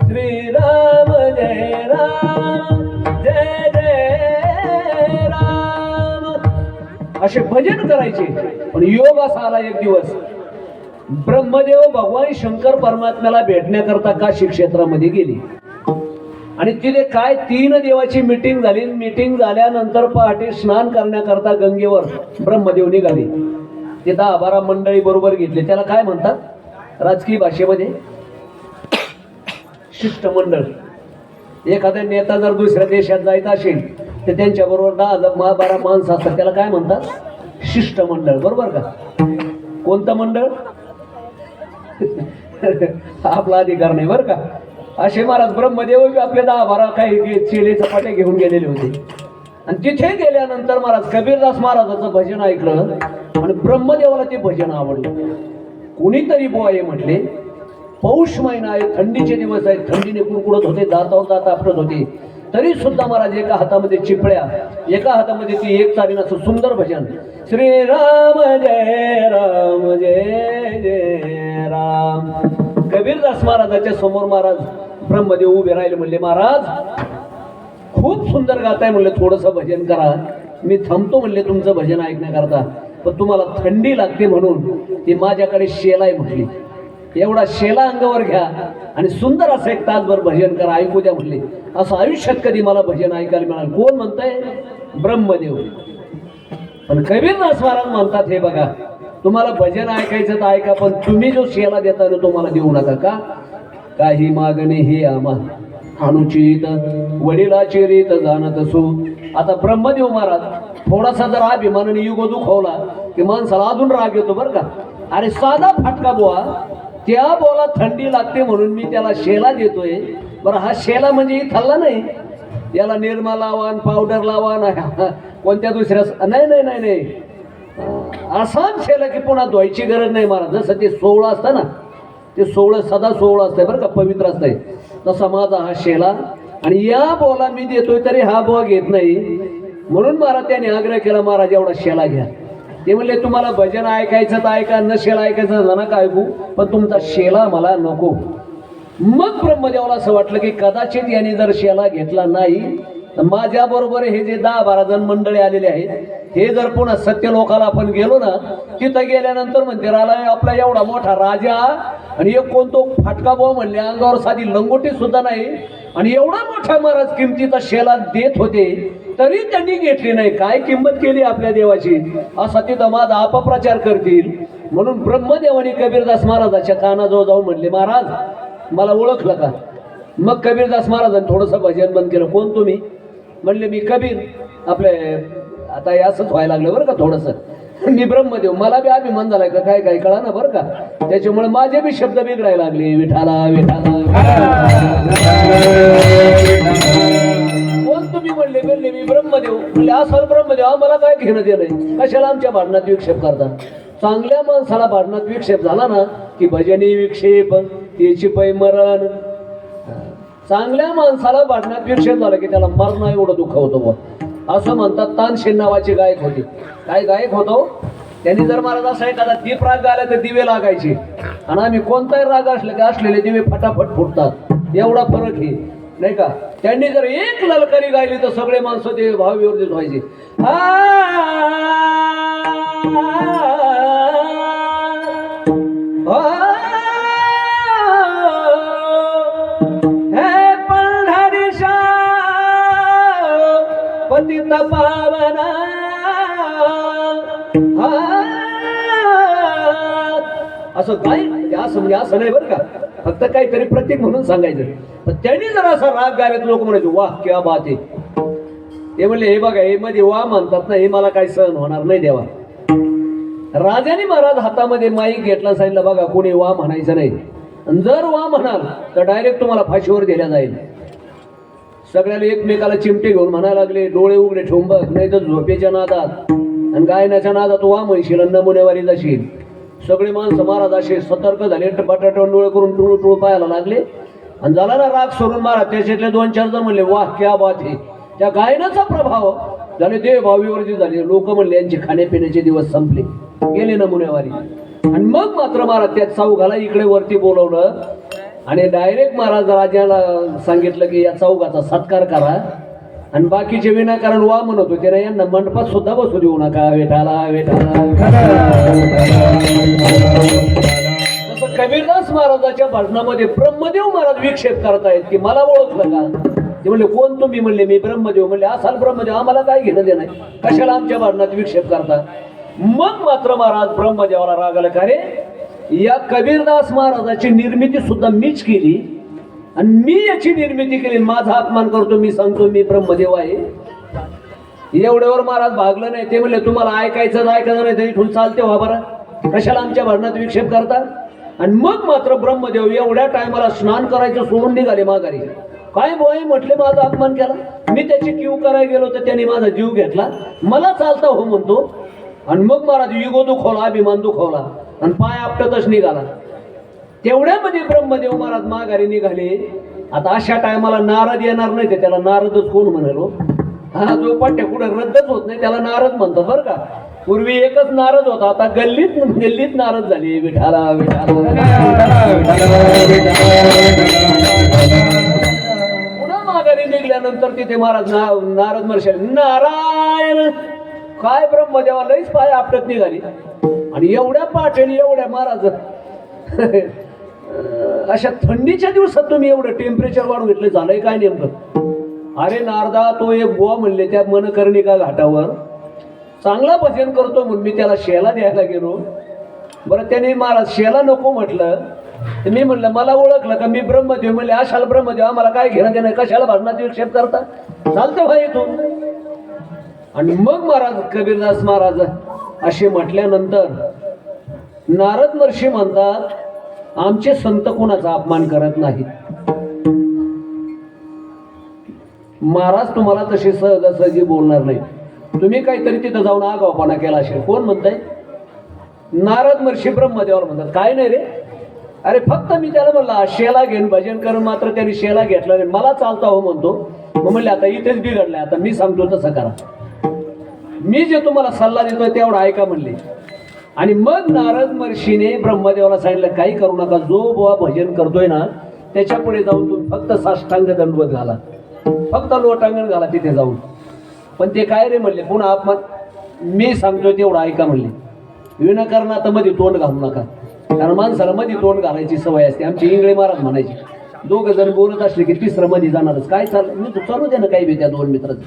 A: श्रीराम जय राम जय जय राम, असे भजन करायचे. पण योग असा आला एक दिवस, ब्रह्मदेव भगवान शंकर परमात्म्याला भेटण्याकरता काशी क्षेत्रामध्ये गेली. आणि तिथे काय 3 देवाची मीटिंग झाली. मीटिंग झाल्यानंतर पहाटे स्नान करण्याकरता गंगेवर ब्रह्मदेव निघाले. ते 10-12 मंडळी बरोबर घेतले. त्याला काय म्हणतात राजकीय भाषेमध्ये, शिष्टमंडळ. एखादा नेता जर दुसऱ्या देशात जायचा असेल तर त्यांच्या बरोबर 10-12 माणसं असतात, त्याला काय म्हणतात शिष्टमंडळ. बरोबर का. कोणतं मंडळ आपला अधिकार नाही बरं का. असे महाराज ब्रह्मदेव आपले 10-12 काही चेले चपाटे घेऊन गेलेले होते. आणि तिथे गेल्यानंतर महाराज कबीरदास महाराजाचं भजन ऐकलं आणि ब्रह्मदेवाला ते भजन आवडलं. कोणीतरी बोये म्हटले, पौष महिना आहे, थंडीचे दिवस आहेत, थंडीने कुडकुडत होते, दातावर दात आपटत होते, तरी सुद्धा महाराज एका हातामध्ये चिपळ्या, एका हातामध्ये ती एक चालीन असं सुंदर भजन, श्रीराम जय राम जय जय राम. कबीरदास महाराजाच्या समोर महाराज ब्रह्मदेव उभे राहिले. म्हणले महाराज खूप सुंदर गाताय, म्हणले थोडंसं भजन करा. मी थांबतो म्हणले तुमचं भजन ऐकण्याकरता, पण तुम्हाला थंडी लागते म्हणून ती माझ्याकडे शेला आहे म्हटली. एवढा शेला अंगावर घ्या आणि सुंदर असं 1 तासभर भजन करा, ऐकू द्या म्हणले. असं आयुष्यात कधी मला भजन ऐकायला मिळालं. कोण म्हणताय ब्रह्मदेव. पण कबीरदास महाराज म्हणतात, हे बघा तुम्हाला भजन ऐकायचं तर ऐका, पण तुम्ही जो शेला देता ना तो मला देऊ नका. का काही मागणे हे आम्हा अनुचित वडिलाची रीत जाणत असो. आता ब्रह्मदेव महाराज थोडासा जर अभिमानाने युग दुखवला की माणसाला अजून राग येतो बरं का. अरे साधा फाटका बुवा, त्या बोला थंडी लागते म्हणून मी त्याला शेला देतोय. बरं हा शेला म्हणजे खाल्ला नाही, याला निरमा लावा, पावडर लावा, कोणत्या दुसऱ्या नाही नाही नाही नाही असाच शेला की पुन्हा धुवायची गरज नाही महाराज. जसं ते 16 असतं ना, ते 16 सदा 16 असतंय बरं का, पवित्र असतंय, तसा माझा हा शेला. आणि या बोला मी देतोय तरी हा बोवा घेत नाही. म्हणून महाराज त्यांनी आग्रह केला, महाराज एवढा शेला घ्या. ते म्हणले तुम्हाला भजन ऐकायचं तर ऐका, न शेला ऐकायचं तर नका ऐकू, पण तुमचा शेला मला नको. मग ब्रह्मदेवाला असं वाटलं की कदाचित यांनी जर शेला घेतला नाही तर माझ्या बरोबर हे जे 10-12 जण मंडळी आलेले आहेत, हे जर पुन्हा सत्य लोकाला आपण गेलो ना, तिथं गेल्यानंतर म्हणते राला आपला एवढा मोठा राजा आणि एक कोणतो फाटका भाऊ म्हणले, अंगावर साधी लंगोटी सुद्धा नाही, आणि एवढा मोठा महाराज किमतीचा शेला देत होते तरी त्यांनी घेतली नाही. काय किंमत केली आपल्या देवाची, असा तिथं माझा अपप्रचार करतील. म्हणून ब्रह्मदेवानी कबीरदास महाराजाच्या कानाजवळ जाऊन म्हणले, महाराज मला ओळखलं का? मग कबीरदास महाराजांनी थोडंसं भजन बंद केलं. कोण तुम्ही? म्हणले मी कबीर. आपले आता हे असंच व्हायला लागलं बरं का थोडंसं, मी ब्रह्मदेव. मला बी अभिमान झालाय का काय काय कळा ना बरं का, त्याच्यामुळे माझे बी शब्द बिघडायला लागले. विठाला विठाला. कोण तुम्ही? म्हणले म्हणले मी ब्रह्मदेव. म्हणले असाल ब्रह्मदेव, आम्हाला काय घेणं देणं, कशाला आमच्या भांडणात विक्षेप करता? चांगल्या माणसाला भांडणात विक्षेप झाला ना की भजनी विक्षेप त्याची पै मरण. चांगल्या माणसाला भांडणात विक्षेप झाला की त्याला मरण एवढं दुःख होतं. असं म्हणतात. तानसेन नावाचे गायक होते. काय गायक होतो? त्यांनी जर महाराज असा एखादा दीप राग गायला तर दिवे लागायचे, आणि आम्ही कोणताही राग असले की असलेले दिवे फटाफट फुटतात. एवढा फरक आहे नाही का. त्यांनी जर एक ललकारी गायली तर सगळे माणसं ते भावविवर्जित व्हायचे. पतित पावना असं काय असं म्हणजे असं नाही बरं का, फक्त काहीतरी प्रतीक म्हणून सांगायचं. पण त्यांनी जर असा राग गायला लोक म्हणायचे वाह क्या बात आहे. ते म्हणले हे बघा हे मध्ये वा म्हणतात ना, हे मला काही सहन होणार नाही देवा. राजाने महाराज हातामध्ये माईक घेतला, सांगितलं बघा कोणी वा म्हणायचं नाही, जर वा म्हणाल तर डायरेक्ट तुम्हाला फाशीवर दिल्या जाईल. सगळ्याला एकमेकाला चिमटे घेऊन म्हणायला लागले, डोळे उघडे ठेवून बघ, नाही तर झोपेच्या नादात आणि गायनाच्या नादात वा म्हणशील आणि नमुनेवारी जाशील. सगळे माणसं महाराज असे सतर्क झाले, बटाट्यावर डोळे करून टुळू टुळू पाहायला लागले. आणि झाला ना राग सोडून महाराज त्याच्यातले 2-4 जण म्हणले वाह क्या बात आहे. त्या गायनाचा प्रभाव झाले, देव भावीवरती झाले. लोक म्हणले यांचे खाण्यापिण्याचे दिवस संपले, गेले नमुनेवारी. आणि मग मात्र महाराज त्या चौघाला इकडे वरती बोलवलं आणि डायरेक्ट महाराज राजाला सांगितलं की या चौघाचा सत्कार करा, आणि बाकीचे विनाकारण वा म्हणत होते ना यांना मंडपात सुद्धा बसू देऊ नका. वेठाला वेठाला. जसं कबीरदास महाराजाच्या भाषणामध्ये ब्रह्मदेव महाराज विक्षेप करतायत की मला ओळखलं का? ते म्हणले कोण तुम्ही? म्हणले मी ब्रह्मदेव. म्हणले असाल ब्रह्मदेव, आम्हाला काय घेणं देणं, कशाला आमच्या भाषणात विक्षेप करता? मग मात्र महाराज ब्रह्मदेवाला राग आला, का रे या कबीरदास महाराजाची निर्मिती सुद्धा मीच केली आणि मी याची निर्मिती केली, माझा अपमान करतो, मी सांगतो मी ब्रह्मदेव आहे. एवढ्यावर महाराज भागलं नाही. ते म्हणले तुम्हाला ऐकायचं ऐकायचं नाही तर इथून चालते व्हा बरं, कशाला आमच्या भांडणात विक्षेप करता? आणि मग मात्र ब्रह्मदेव एवढ्या टायमाला स्नान करायचं सोडून निघाले माघारी. काय बोय म्हटले माझा अपमान केला, मी त्याची कीव करायला गेलो तर त्यांनी माझा जीव घेतला, मला चालता हो म्हणतो. आणि मग महाराज युगो दुखवला, अभिमान दुखवला आणि पाय आपटतच निघाला. तेवढ्यामध्ये ब्रह्मदेव महाराज माघारी निघाले. आता अशा टायमाला नारद येणार नाही ते त्याला नारदच कोण म्हणालो. हा जो पट्ट्या कुठे रद्दच होत नाही त्याला नारद म्हणतात बरं का. पूर्वी एकच नारद होता, आता गल्लीत गल्लीत नारद झाले. विठाला विठाला. पुन्हा माघारी निघल्यानंतर तिथे महाराज नारद म्हणशाल नारायण. काय ब्रह्मदेवा लईच पाय आपटत निघाली. आणि एवढ्या पाठेने एवढ्या महाराज अशा थंडीच्या दिवसात तुम्ही एवढं टेम्परेचर वाढून घेतलं, झालंय काय नेमकं? अरे नारदा तो एक बुवा म्हणले त्या मनकर्णिका घाटावर चांगला भजन करतो म्हणून मी त्याला शेला द्यायला गेलो. बरं त्याने महाराज शेला नको म्हटलं, मी म्हणलं मला ओळखलं का मी ब्रह्मदेव. म्हणले अशाल ब्रह्मदेव, आम्हाला काय घेणं देणं, कशाला भाषणात विक्षेप करता, चालतं भाई तू. आणि मग महाराज कबीरदास महाराज असे म्हटल्यानंतर नारद महर्षी म्हणतात आमचे संत कोणाचा अपमान करत नाहीत. महाराज तुम्हाला तसे सहजासहजी बोलणार नाही, तुम्ही काहीतरी तिथं जाऊन आगावपणा केला असेल. कोण म्हणताय? नारद महर्षी ब्रह्मदेवाला म्हणतात काय नाही रे, अरे फक्त मी त्याला म्हणला शेला घेऊन भजन कर, मात्र त्याने शेला घेतला नाही, मला चालता हो म्हणतो. मग म्हणले आता इथेच बिघडलाय, आता मी सांगतो तसं करा. मी जे तुम्हाला सल्ला देतोय तेवढा ऐका म्हणले. आणि मग नारद महर्षीने ब्रह्मदेवाला सांगितलं काही करू नका, जो बुवा भजन करतोय ना त्याच्या पुढे जाऊन तुम्ही फक्त साष्टांग दंडवत घाला, फक्त लोटांगण घाला तिथे जाऊन. पण ते काय रे म्हणले, पुन्हा आपण मी सांगतोय तेवढं ऐका म्हणले. विनाकारणात मध्ये तोंड घालू नका, कारण माणसाला मध्ये तोंड घालायची सवय असते. आमचे इंगळे महाराज म्हणायचे, दोघं जण बोलत असले की तिसरं मध्ये जाणारच. काय चाललं मी चालू द्या ना काही बी त्या दोन मित्राचं,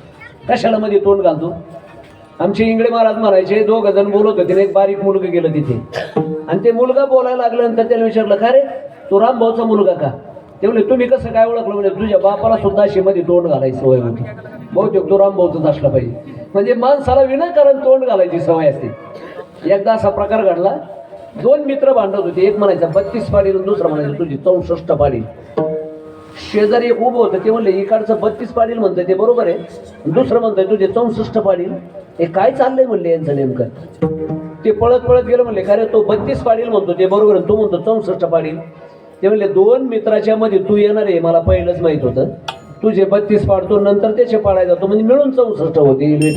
A: कशाला मध्ये तोंड घालतो. आमचे इंगळे महाराज म्हणायचे, दोघं जण बोलत होते, एक बारीक मुलगा गेलं तिथे आणि ते मुलगा बोलायला लागल्यानंतर त्याला विचारलं, का रे तो रामभाऊचा मुलगा का? ते म्हणले तुम्ही कसं काय ओळखलं? म्हणजे तुझ्या बापाला सुद्धा अशी मध्ये तोंड घालायची सवय होती, बहुतेक तो रामभाऊचाच असला पाहिजे. म्हणजे माणसाला विनाकारण तोंड घालायची सवय असते. एकदा असा प्रकार घडला, दोन मित्र भांडत होते, एक म्हणायचा 32 पाडील, दुसरा म्हणायचं तुझी 64 पाडील. शेजारी एक उभं होतं, ते म्हणले इकडचं 32 पाडील म्हणतंय ते बरोबर आहे, दुसरं म्हणतंय तुझे 64 पाडील. हे काय चाललंय म्हणले यांचं नेमकं. ते पळत पळत गेलं, म्हणले का रे तो 32 पाडील म्हणतो ते बरोबर आहे, तो म्हणतो 64 पाडील. ते म्हणले दोन मित्राच्या मध्ये तू येणार आहे मला पहिलंच माहित होतं, तुझे 32 पाडतो नंतर त्याचे पाडायला जातो, म्हणजे मिळून 64 होते.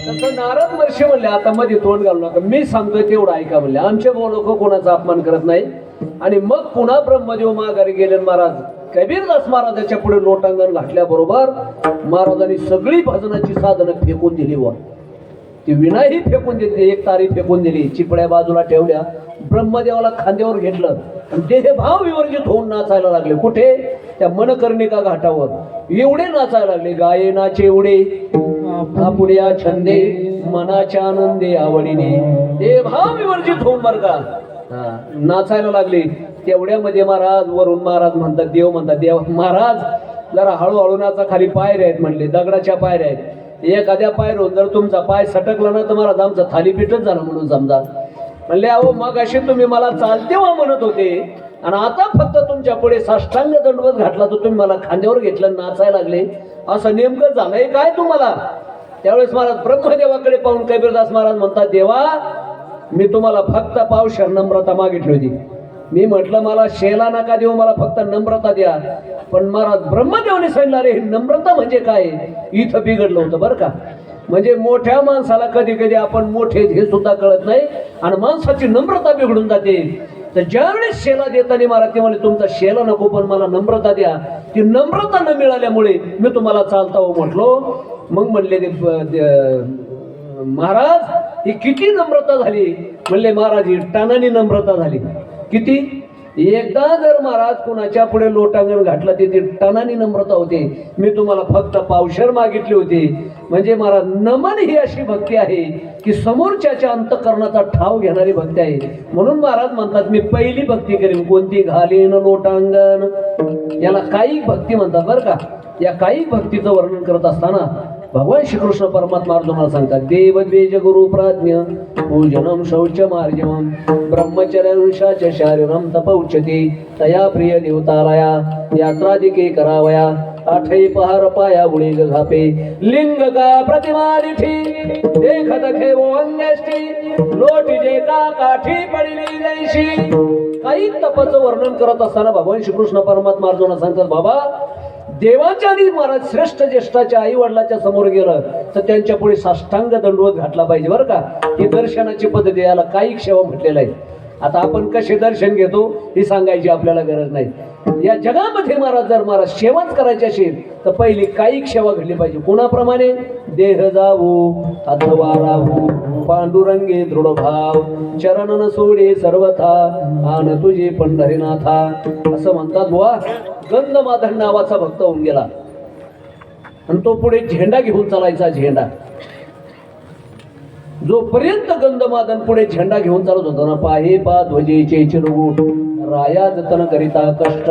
A: तसं नारद महर्षी म्हणले आता मध्ये तोंड घालू नका, मी सांगतोय तेवढं ऐका म्हणले. आमचे लोक कोणाचा अपमान करत नाही. आणि मग पुन्हा ब्रह्मदेव माघारी गेले. महाराज कबीरदास महाराजाच्या पुढे लोटांगण घातल्याबरोबर महाराजांनी सगळी भजनाची साधनं फेकून दिली. व ती विनाही फेकून दिली, एक तारी फेकून दिली, चिपड्या बाजूला ठेवल्या, ब्रह्मदेवाला खांद्यावर घेतलं आणि देहभाव विवर्जित होऊन नाचायला लागले. कुठे? त्या मनकर्णिका घाटावर एवढे नाचायला लागले, गाये नाचे एवढे आपुड्या छंदे मनाच्या आनंदे आवडीने, देहभाव विवर्जित होऊन बर का नाचायला लागले. तेवढ्यामध्ये महाराज वरून महाराज म्हणतात, देव म्हणतात, देव महाराज जरा हळूहळू नाचा, खाली पायऱ्या आहेत म्हणले, दगडाच्या पायऱ्या आहेत. एखाद्या पायरून जर तुमचा पाय सटकला ना तर महाराज आमचं थालीपीठच झालं म्हणून समजा. म्हणले अहो मग असे तुम्ही मला चालते वा म्हणत होते आणि आता फक्त तुमच्या पुढे साष्टांग दंडवत घातला तर तुम्ही मला खांद्यावर घेतलं, नाचायला लागले, असं नेमकं झालंय काय तुम्हाला? त्यावेळेस महाराज ब्रह्मदेवाकडे पाहून कबीरदास महाराज म्हणतात, देवा मी तुम्हाला फक्त पावशेर नम्रता मागितली होती. मी म्हटलं मला शेला नका देऊ, मला फक्त नम्रता द्या. पण महाराज ब्रह्मदेवाने सांगितलं अरे नम्रता म्हणजे काय? इथं बिघडलं होतं बरं का. म्हणजे मोठ्या माणसाला कधी कधी आपण मोठे हे सुद्धा कळत नाही आणि माणसाची नम्रता बिघडून जाते. तर ज्यावेळेस शेला देताना महाराज ते म्हणे तुमचा शेला नको पण मला नम्रता द्या. ती नम्रता न मिळाल्यामुळे मी तुम्हाला चालता हो म्हटलो. मग म्हणले महाराज ही किती नम्रता झाली? म्हणले महाराज ही टनानी नम्रता झाली. किती? एकदा जर महाराज कुणाच्या पुढे लोटांगण घातला ते टनानी नम्रता होते. मी तुम्हाला फक्त पावशेर मागितली होती. म्हणजे महाराज नमन ही अशी भक्ती आहे की समोरच्याच्या अंतःकरणाचा ठाव घेणारी भक्ती आहे. म्हणून महाराज म्हणतात मी पहिली भक्ती करेन कोणती? घालीन लोटांगण. याला काही भक्ती म्हणतात बरं का. या काही भक्तीचं वर्णन करत असताना भगवान श्रीकृष्ण परमात्मा अर्जुनाला सांगतात, देव द्वेज गुरु प्राज्ञ पूजनम शौच मार्जवम ब्रह्मचर्यनुषाच शारीरम तपौच्यते तया प्रिय देवतालया यात्रादिके करावया आठई पहार पाया बुळी घापे लिंग का प्रतिमा दिठी देखत खेवो अंगेष्टी लोटी जे का काठी पडली जैशी. काही तपाचं वर्णन करत असताना भगवान श्रीकृष्ण परमात्मा अर्जुनाला सांगतात, बाबा देवाच्या आधी महाराज श्रेष्ठ ज्येष्ठाच्या आई वडिलाच्या समोर गेलं तर त्यांच्या पुढे साष्टांग दंडवत घातला पाहिजे बरं का. ही दर्शनाची पद्धती, याला कायिक सेवा म्हटलेलं आहे. आता आपण कसे दर्शन घेतो ही सांगायची आपल्याला गरज नाही. या जगामध्ये महाराज जर महाराज सेवाच करायची असेल तर पहिली कायिक सेवा घडली पाहिजे. कोणाप्रमाणे? देह जाऊ अथवा राहू पांडुरंगे दृढ भाव चरण न सोडे सर्वथा आन तुझे पंढरीनाथा. असं म्हणतात बुवा. गंधमादन नावाचा भक्त होऊन गेला आणि तो पुढे झेंडा घेऊन चालायचा. झेंडा जोपर्यंत गंधमादन पुढे झेंडा घेऊन चालत होता ना, पाहे पा ध्वजेचे चिरगुट राया जतन करिता कष्ट.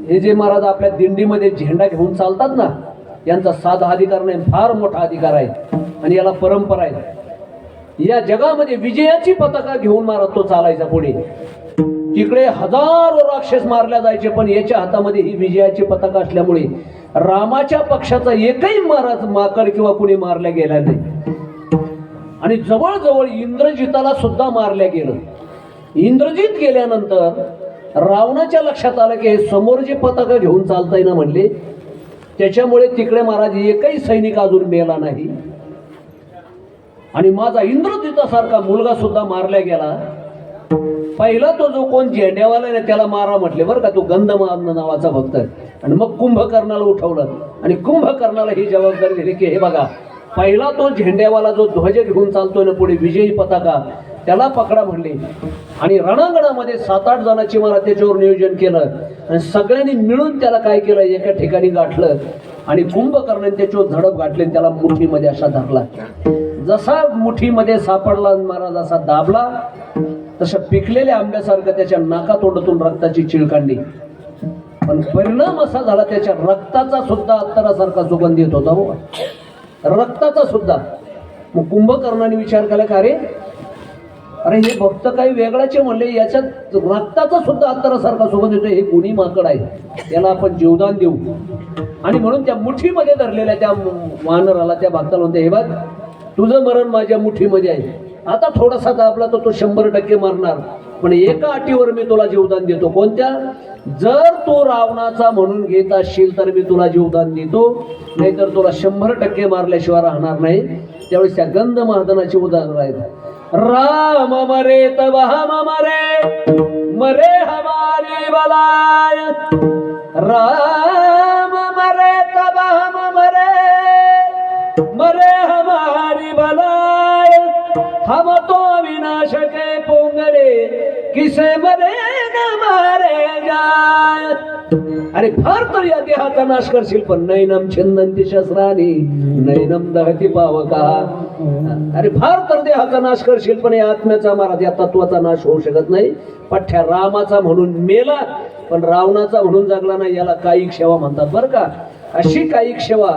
A: हे जे महाराज आपल्या दिंडीमध्ये झेंडा घेऊन चालतात ना, यांचा साधा अधिकार नाही, फार मोठा अधिकार आहे आणि याला परंपरा आहे. या जगामध्ये विजयाची पताका घेऊन महाराज तो चालायचा पुढे. तिकडे हजारो राक्षस मारल्या जायचे पण याच्या हातामध्ये ही विजयाची पताका असल्यामुळे रामाच्या पक्षाचा एकही महाराज माकड किंवा कुणी मारल्या गेला नाही. आणि जवळजवळ इंद्रजिताला सुद्धा मारल्या गेलं. इंद्रजित गेल्यानंतर रावणाच्या लक्षात आलं की हे समोर जे पताका घेऊन चालताय ना म्हणले त्याच्यामुळे तिकडे महाराज एकही सैनिक अजून मेला नाही. आणि माझा इंद्रजितासारखा मुलगा सुद्धा मारला गेला. पहिला तो जो कोण झेंड्यावाला आहे त्याला मारा म्हटले बरं का, तो गंधमादन नावाचा भक्त. आणि मग कुंभकर्णाला उठवलं आणि कुंभकर्णाला ही जबाबदारी दिली की हे बघा, पहिला तो झेंड्यावाला जो ध्वज घेऊन चालतोय ना पुढे विजयी पताका, त्याला पकडा म्हणले. आणि रणांगणामध्ये 7-8 जणांची मला त्याच्यावर नियोजन केलं आणि सगळ्यांनी मिळून त्याला काय केलं, एका ठिकाणी गाठलं आणि कुंभकर्णाने त्याच्यावर झडप गाठले, त्याला मुठीमध्ये असा धरला. जसा मुठीमध्ये सापडला महाराज असा दाबला, तशा पिकलेल्या आंब्यासारखं त्याच्या नाकातोंडातून रक्ताची चिळ काढली. पण परिणाम असा झाला, त्याच्या रक्ताचा सुद्धा अत्तरासारखा सुगंध येत होता हो, रक्ताचा सुद्धा. मग कुंभकर्णाने विचार केला का अरे हे भक्त काही वेगळाचे म्हणले, याच्यात रक्ताचा सुद्धा अत्तरासारखा सुगंध येतो, हे गुणी माकड आहे, त्याला आपण जीवदान देऊ. आणि म्हणून त्या मुठीमध्ये धरलेल्या त्या वानराला, त्या भक्ताला म्हणते, हे बघ तुझं मरण माझ्या मुठीमध्ये आहे, आता थोडासा दाबला तर तो 100% मरणार, पण एका अटीवर मी तुला जीवदान देतो. कोणत्या? जर तू रावणाचा म्हणून घेत असशील तर मी तुला जीवदान देतो, नाहीतर तुला 100% मारल्याशिवाय राहणार नाही. त्यावेळेस त्या गंध महादनाची उदाहरण आहेत. राम मरे तब हम मरे, मरे हमारी बलाय, राम मरे तब हम मरे, मरे हमारी बलाय, हम तो विनाश के पोंगड़े, किसे मरे न मारे जाय. अरे फार तर या देहाचा नाश करशील, पण नैनम छिंदंती शस्त्रानी नैनम दहती पावका. अरे फार तर देहाचा नाश करशील, पण या आत्म्याचा महाराज या तत्वाचा नाश होऊ शकत नाही. पठ्ठ्या रामाचा म्हणून मेला, पण रावणाचा म्हणून जगला नाही, याला कायिक सेवा म्हणतात बरं का. अशी कायिक सेवा,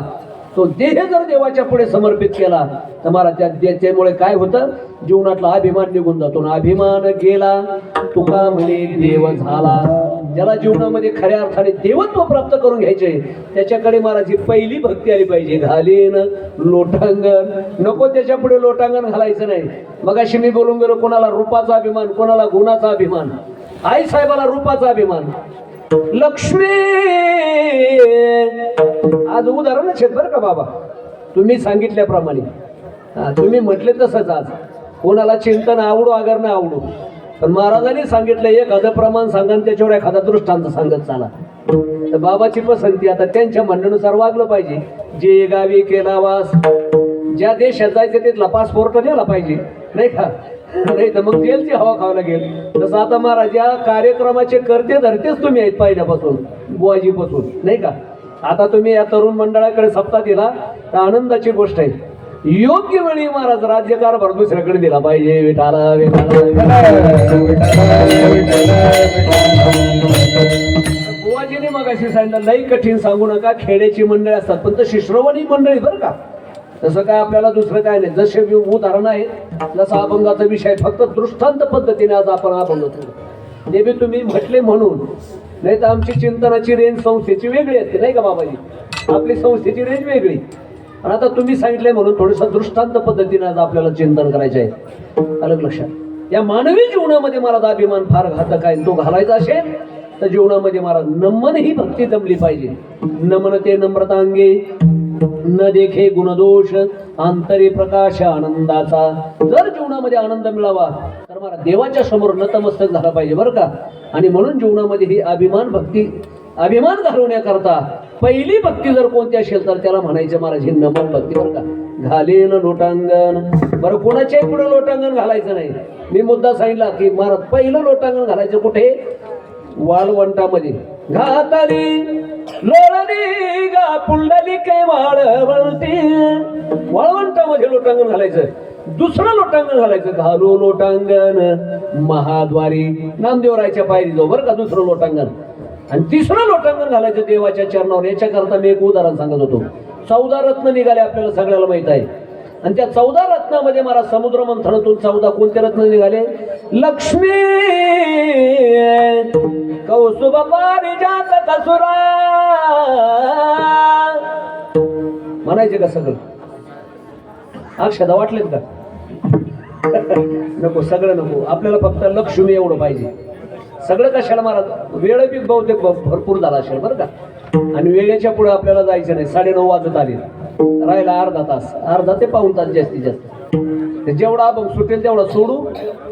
A: तो देह जर देवाच्या पुढे समर्पित केला तर महाराज त्यामुळे काय होतं, जीवनातला अभिमान निघून जातो. अभिमान गेला तुका म्हणे देव झाला. ज्याला जीवनामध्ये खऱ्या अर्थाने देवत्व प्राप्त करून घ्यायचे, त्याच्याकडे महाराज ही पहिली भक्ती आली पाहिजे. घालीन लोटांगण, नको त्याच्या पुढे लोटांगण घालायचं नाही. मग अशी मी बोलून गेलो, कोणाला रूपाचा अभिमान, कोणाला गुणाचा अभिमान. आई साहेबाला रूपाचा अभिमान, लक्ष्मी आज उदाहरणच आहेत बरं का बाबा, तुम्ही सांगितल्याप्रमाणे. तुम्ही म्हटले तसंच, आज कोणाला चिंतन आवडो अगर ना आवडो, पण महाराजांनी सांगितलं एखादं प्रमाण सांगा आणि त्याच्यावर एखादा दृष्टांत सांगत चाला. तर बाबाची पसंती आता त्यांच्या म्हणण्यानुसार वागलं पाहिजे. जे गावी केला वास, ज्या देशात जायचं तिथला पासपोर्ट नेला पाहिजे, नाही का, नाही तर मग जेलची हवा खावं लागेल. तसं आता महाराज या कार्यक्रमाचे करते धरतेच तुम्ही आहेत पहिल्यापासून, बुवाजीपासून, नाही का. आता तुम्ही या तरुण मंडळाकडे सप्ताह दिला तर आनंदाची गोष्ट आहे. योग्य वेळी महाराज राज्यकारभार दुसऱ्याकडे दिला पाहिजे. विठाला बुवाजीने मग अशी सांगितलं, लई कठीण सांगू नका, खेड्याची मंडळी असतात पण तशी श्रवणी मंडळी बरं का. तसं काय आपल्याला दुसरं काय नाही. जसे उदाहरण आहेत, जसा अभंगाचा विषय फक्त दृष्टांत पद्धतीने आज आपण अभंग करू. ते बी तुम्ही म्हटले म्हणून, नाही तर आमची चिंतनाची रेंज संस्थेची वेगळी असते, नाही का बाबाजी, आपली संस्थेची रेंज वेगळी. आणि आता तुम्ही सांगितलंय म्हणून थोडंसं दृष्टांत पद्धतीने आज आपल्याला चिंतन करायचं आहे. अलग लक्षात. या मानवी जीवनामध्ये महाराज अभिमान फार घातक आहे. तो घालायचा असेल तर जीवनामध्ये महाराज नमन ही भक्ती जमली पाहिजे. नमन ते नम्रतांगे, न देखे गुणदोष, आंतरी प्रकाश आनंदाचा. जर जीवनामध्ये आनंद मिळावा तर मला देवाच्या समोर नतमस्तक झाला पाहिजे बरं का. आणि म्हणून जीवनामध्ये ही अभिमान भक्ती, अभिमान घालवण्याकरता पहिली भक्ती जर कोणती असेल तर त्याला म्हणायचं महाराज ही नमन भक्ती बरं का. घालेन लोटांगण, बरं कोणाच्या पुढे लोटांगण घालायचं नाही. मी मुद्दा सांगितला की महाराज पहिलं लोटांगण घालायचं कुठे, वाळवंटामध्ये. घाताली लोळणी गा पुंडली के वाळवंटी, वाळवंटामध्ये लोटांगण घालायचं. दुसरं लोटांगण घालायचं, घालू लोटांगण महाद्वारी, नामदेवरायच्या पायरी जाऊ बरं का, दुसरं लोटांगण. आणि तिसरं लोटांगण घालायचं देवाच्या चरणावर. याच्याकरता मी एक उदाहरण सांगत होतो. 14 रत्न निघाले आपल्याला सगळ्याला माहित आहे. आणि त्या 14 रत्नामध्ये मला समुद्र मंथनातून 14 कोणते रत्न निघाले, लक्ष्मी, कौस्तुभ पारिजात कसुरा, म्हणायचे का सगळं? अक्षदा वाटलेत का? नको, सगळं नको, आपल्याला फक्त लक्ष्मी एवढं पाहिजे. सगळं कशाला महाराज, वेळ बी बहुतेक भरपूर झाला असेल बरं का. आणि वेळेच्या पुढे आपल्याला जायचं नाही. 9:30 वाजत आले, राहिला अर्धा तास, अर्धा ते पाऊण तास जास्तीत जास्त. जेवढा आपण सुटेल तेवढा सोडू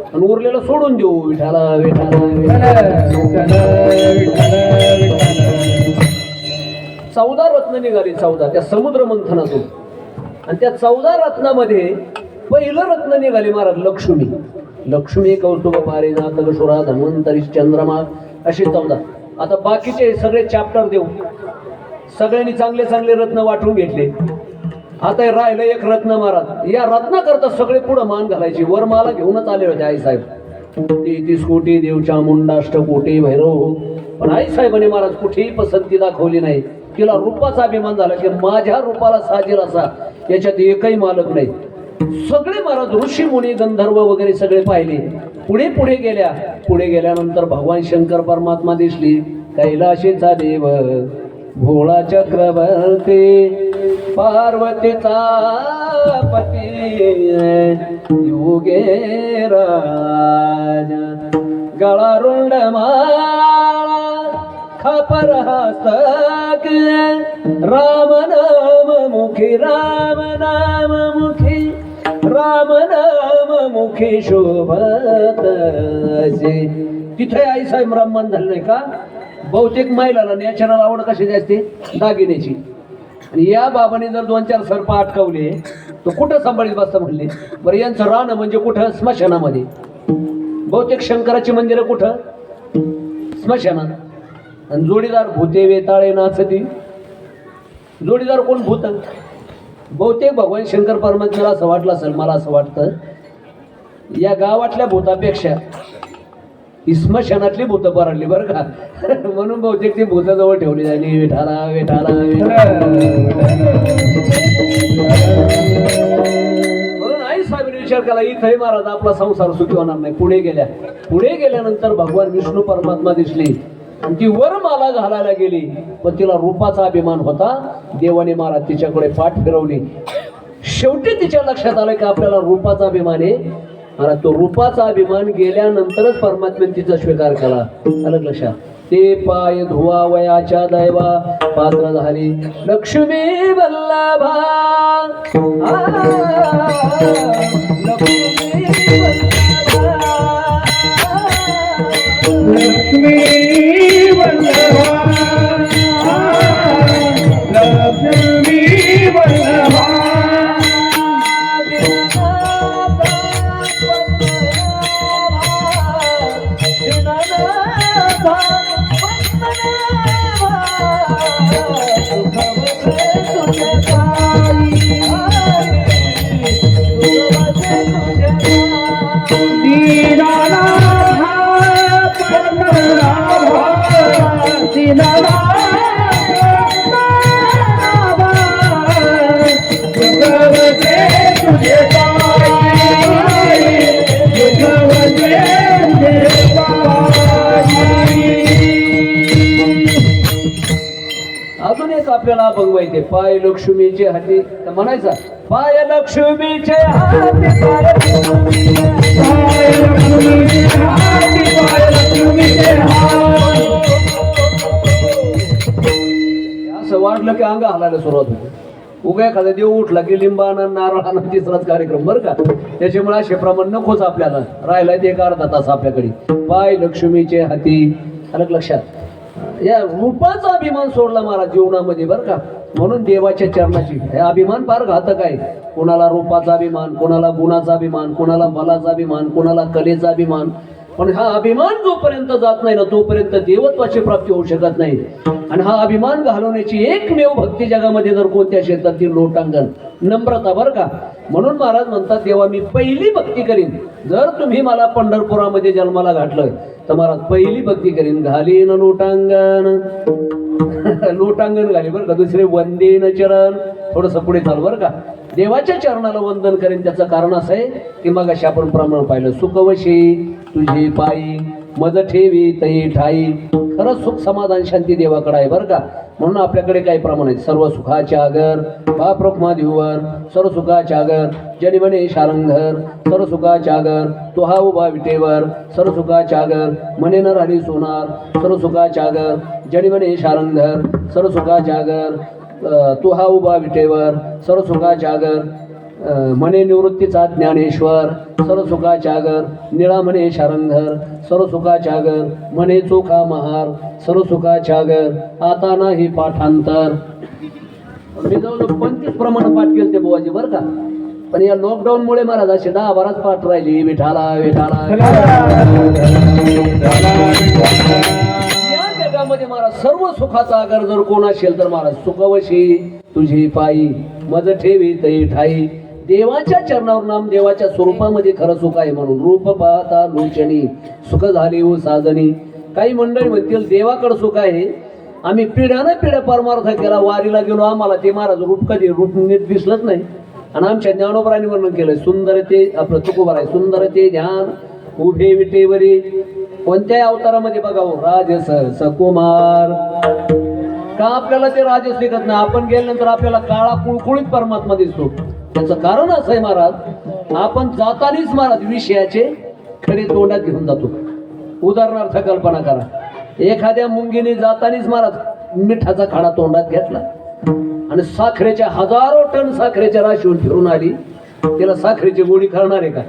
A: आणि उरलेला सोडून देऊ. विठाला विठाला विठाला. 14 रत्न निघाली, 14 त्या समुद्र मंथनातून. आणि त्या 14 रत्नामध्ये पहिलं रत्न निघाले महाराज लक्ष्मी. लक्ष्मी, कौस्तुभ, पारिजात, कशुरा, धन्वंतरी, चंद्रमा, असे 14. आता बाकीचे सगळे चॅप्टर देऊ. सगळ्यांनी चांगले चांगले रत्न वाटून घेतले. आता हे राहिलं एक रत्न महाराज. या रत्ना करता सगळे पुढं मान घालायची. वर माला घेऊनच आले होते आई साहेब. 33 कोटी देव चामुंडा, 8 कोटी भैरव. पण आई साहेबांनी महाराज कुठेही पसंती दाखवली नाही. तिला रूपाचा अभिमान झाला की माझ्या रूपाला साजेल असा याच्यात एकही मालक नाही. सगळे महाराज ऋषी मुनी गंधर्व वगैरे सगळे पाहिले. पुढे पुढे गेल्या. पुढे गेल्यानंतर भगवान शंकर परमात्मा दिसली. कैलाशीचा देव भोळा चक्रवर्ती, पार्वतीचा पती योगे राज. गळा रुंड माळा, खापर हस्तक, राम नाम मुखी, राम नाम मुखी, राम नाम मुखी शोभत असे. तिथे आई साहेब ब्राह्मण झाले नाही का? बहुतेक महिलाला नॅचरल आवड कशाची असते? दागिन्याची. आणि या बाबाने जर 2-4 सर्प अटकावले तर कुठं सांभाळीत बसता म्हणले? बरं, यांचं राहणं म्हणजे कुठं? स्मशानामध्ये. बहुतेक शंकराची मंदिरं कुठं? स्मशानात. आणि जोडीदार भूते वेताळे नाचती. जोडीदार कोण? भूत. बहुतेक भगवान शंकर परमात्म्याला असं वाटलं असेल, मला असं वाटतं, या गावातल्या भूतापेक्षा स्मशानातली भूत परडली बरं का. म्हणून बहुतेक ती भूताजवळ ठेवली जाईल. विठाला विठाला म्हणून आई साहेबांनी विचार केला इथे महाराज आपला संसार सुखी होणार नाही. पुढे गेल्या. पुढे गेल्यानंतर भगवान विष्णू परमात्मा दिसली आणि ती वर माला घालायला गेली. पण तिला रूपाचा अभिमान होता. देवाने महाराज तिच्याकडे पाठ फिरवली. शेवटी तिच्या लक्षात आलं की आपल्याला रूपाचा अभिमान आहे. महाराज तो रूपाचा अभिमान गेल्यानंतरच परमात्म्याने तिचा स्वीकार केला. अलग लक्षात. ते पाय धुवा वयाच्या दैवा पात्र झाली लक्ष्मी वल्लभा. लक्ष्मी वल्लभा, लक्ष्मी वल्लभा. अजून एक आपल्याला अभंग माहिती. पाय लक्ष्मीचे हाती म्हणायचा. पाय लक्ष्मीचे हाती, पाय लक्ष्मीचे हाती, पाय लक्ष्मीचे हाती. असं वाटलं की अंग हलायला सुरुवात होती. उगा एखादा देव उठला की लिंबाना नारळाना तिसराच कार्यक्रम बरं का. त्याच्यामुळे असे प्रमाण नकोच आपल्याला. राहिला ते 1/2 तास आपल्याकडे. पाय लक्ष्मीचे हाती. अलग लक्षात. या रूपाचा अभिमान सोडला महाराज जीवनामध्ये बरं का. म्हणून देवाच्या चरणाची हे अभिमान फार घातक आहे. कोणाला रूपाचा अभिमान, कोणाला गुणाचा अभिमान, कोणाला बलाचा अभिमान, कोणाला कलेचा अभिमान. पण हा अभिमान जोपर्यंत जात नाही ना तोपर्यंत देवत्वाची प्राप्ती होऊ शकत नाही. आणि हा अभिमान घालवण्याची एकमेव भक्ती जगामध्ये जर कोणत्या क्षेत्रात ती लोटांगण, नम्रता बरं का. म्हणून महाराज म्हणतात देवा मी पहिली भक्ती करीन. जर तुम्ही मला पंढरपुरामध्ये जन्माला घातलं तर महाराज पहिली भक्ती करीन. घालीन लोटांगण. लोटांगण घाली बरं का. दुसरे वंदेन चरण. थोडंसं पुढे चाल बरं का. देवाच्या चरणाला वंदन करेन. त्याचं कारण असं आहे की मग अशी आपण प्रमाण पाहिलं. सुखवशी तुझे पायी मज ठेवी तई ठाई खरंच सुख समाधान शांती देवाकडे आहे बरं का. म्हणून आपल्याकडे काही प्रमाण आहेत. सर्व सुखाचे आगर बाप रुक्मादेवीवर, सर्व सुखाचे आगर जनी म्हणे शारंगधर, सर्व सुखाचे आगर तो हा उभा विटेवर, सर्व सुखाचे आगर म्हणे न राणी सोनार, सर्व सुखाचे आगर जनी म्हणे शारंगधर, सर्व सुखाचे आगर तो हा उभा विटेवर, सर्व सुखाचे आगर म्हणे निवृत्तीचा ज्ञानेश्वर, सर्व सुखाचे आगर निळा म्हणे शारंगधर, सर्व सुखाचे आगर म्हणे चोखा महार, सर्व सुखाचे आगर आता नाही पाठांतर. मी जवळ 25 प्रमाण पाठ केले ते बुवाजी बरं का. पण या लॉकडाऊनमुळे महाराज असे 10-12च पाठ राहिली. विठाला विठाला या जगामध्ये महाराज सर्व सुखाचा आगर जर कोण असेल तर महाराज सुखवशी तुझी पायी मज ठेवी तई ठाई. देवाच्या चरणावर नाम देवाच्या स्वरूपामध्ये खरं सुख आहे. म्हणून रूप पाहता लोचनी सुख झाली हो साजनी. काही मंडळी म्हणतील देवाकडे सुख आहे. आम्ही पिढ्यानं पिढ्या परमार्थ केला, वारीला गेलो, आम्हाला ते महाराज रूप कधी रूप नीट दिसलंच नाही. आणि आमच्या ज्ञानोबरांनी वर्णन केलंय सुंदर ते आपलं तुकोबर आहे. सुंदर ते ध्यान उभे विटेवरी कोणत्याही अवतारामध्ये बघावं राजस सकुमार. का आपल्याला ते राजस दिसत नाही. आपण गेल्यानंतर आपल्याला काळा कुळकुळीत परमात्मा दिसतो. त्याचं कारण असं आहे महाराज, आपण जातानीच महाराज विषयाचे खरे तोंडात घेऊन जातो. उदाहरणार्थ कल्पना करा, एखाद्या मुंगीने जातानीच महाराज मिठाचा खाडा तोंडात घेतला आणि साखरेच्या हजारो टन साखरेच्या राशीवर फिरून आली, तिला साखरेची गोळी खाणार आहे का?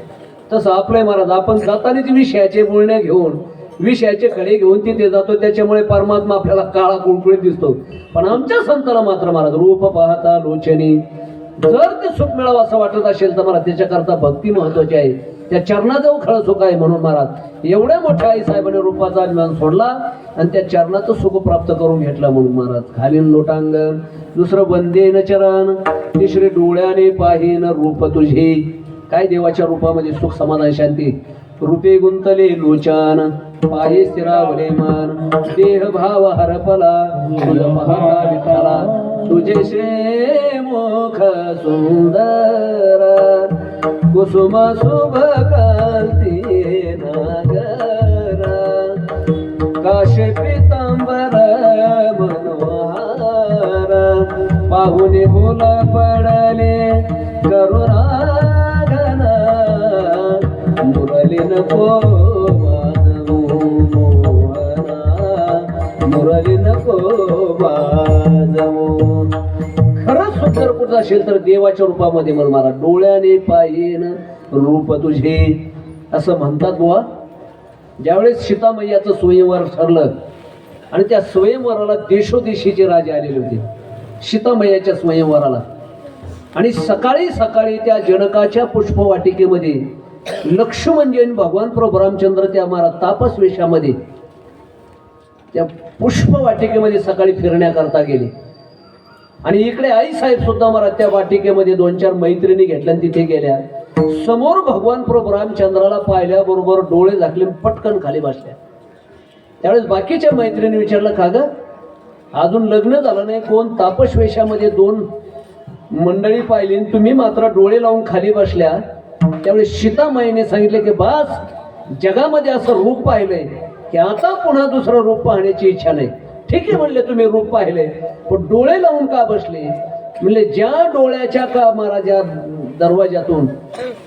A: तसं आपलं महाराज, आपण जातानीच विषयाचे बोलणे घेऊन विषयाचे खडे घेऊन तिथे जातो. त्याच्यामुळे परमात्मा आपल्याला काळा कुळकुळीत दिसतो. पण आमच्या संताला मात्र महाराज रूप पाहता लोचनी. जर ते सुख मिळावं असं वाटत असेल तर मला त्याच्याकरता भक्ती महत्वाची आहे. त्या चरणाजवळ खरं सुख आहे. म्हणून महाराज एवढ्या मोठ्या आई साहेबांनी रूपाचा अभिमान सोडला आणि त्या चरणाचं सुख प्राप्त करून घेतलं. म्हणून महाराज खालीन लोटांगण, दुसरं बंदेन चरण, तिसरे डोळ्याने पाहिन रूप तुझे. काय देवाच्या रूपामध्ये सुख समाधान शांती. रूपे गुंतले लोचन पाहे स्थिरावले मन, देह भाव हरपला तुझ पाहता विठ्ठला. तुझे श्री मुख सुंदर कुसुम शुभ कांती नागर, काशे पितांबर मनोहार, पाहुणे फुल पडले करुणागन, मुरली नको मुरली नको बाजवू. खरंच सुंदर कुठं असेल तर देवाच्या रूपामध्ये मला मारा. डोळ्याने पाहिन रूप तुझे असं म्हणतात बुवा. ज्यावेळेस सीतामय्याचं स्वयंवर ठरलं आणि त्या स्वयंवराला देशोदेशीचे राजे आलेले होते सीतामय्याच्या स्वयंवराला, आणि सकाळी सकाळी त्या जनकाच्या पुष्पवाटिकेमध्ये लक्ष्मण आणि भगवान प्रभू रामचंद्र त्या महाराज तापस वेशामध्ये त्या पुष्पवाटिकेमध्ये सकाळी फिरण्याकरता गेले. आणि इकडे आई साहेब सुद्धा महाराज त्या वाटिकेमध्ये 2-4 मैत्रिणी घेतल्या आणि तिथे गेल्या. समोर भगवान प्रभू रामचंद्राला पाहिल्याबरोबर डोळे झाकले, पटकन खाली बसल्या. त्यावेळेस बाकीच्या मैत्रिणी विचारलं, का ग अजून लग्न झालं नाही, कोण तापस वेशामध्ये 2 मंडळी पाहिली, तुम्ही मात्र डोळे लावून खाली बसल्या. त्यावेळेस सीतामाईने सांगितले की बस जगामध्ये असं रूप पाहिलंय की आता पुन्हा दुसरं रूप पाहण्याची इच्छा नाही. ठीक आहे म्हणले, तुम्ही रूप पाहिले पण डोळे लावून का बसले? म्हणले ज्या डोळ्याच्या का महाराजा दरवाजातून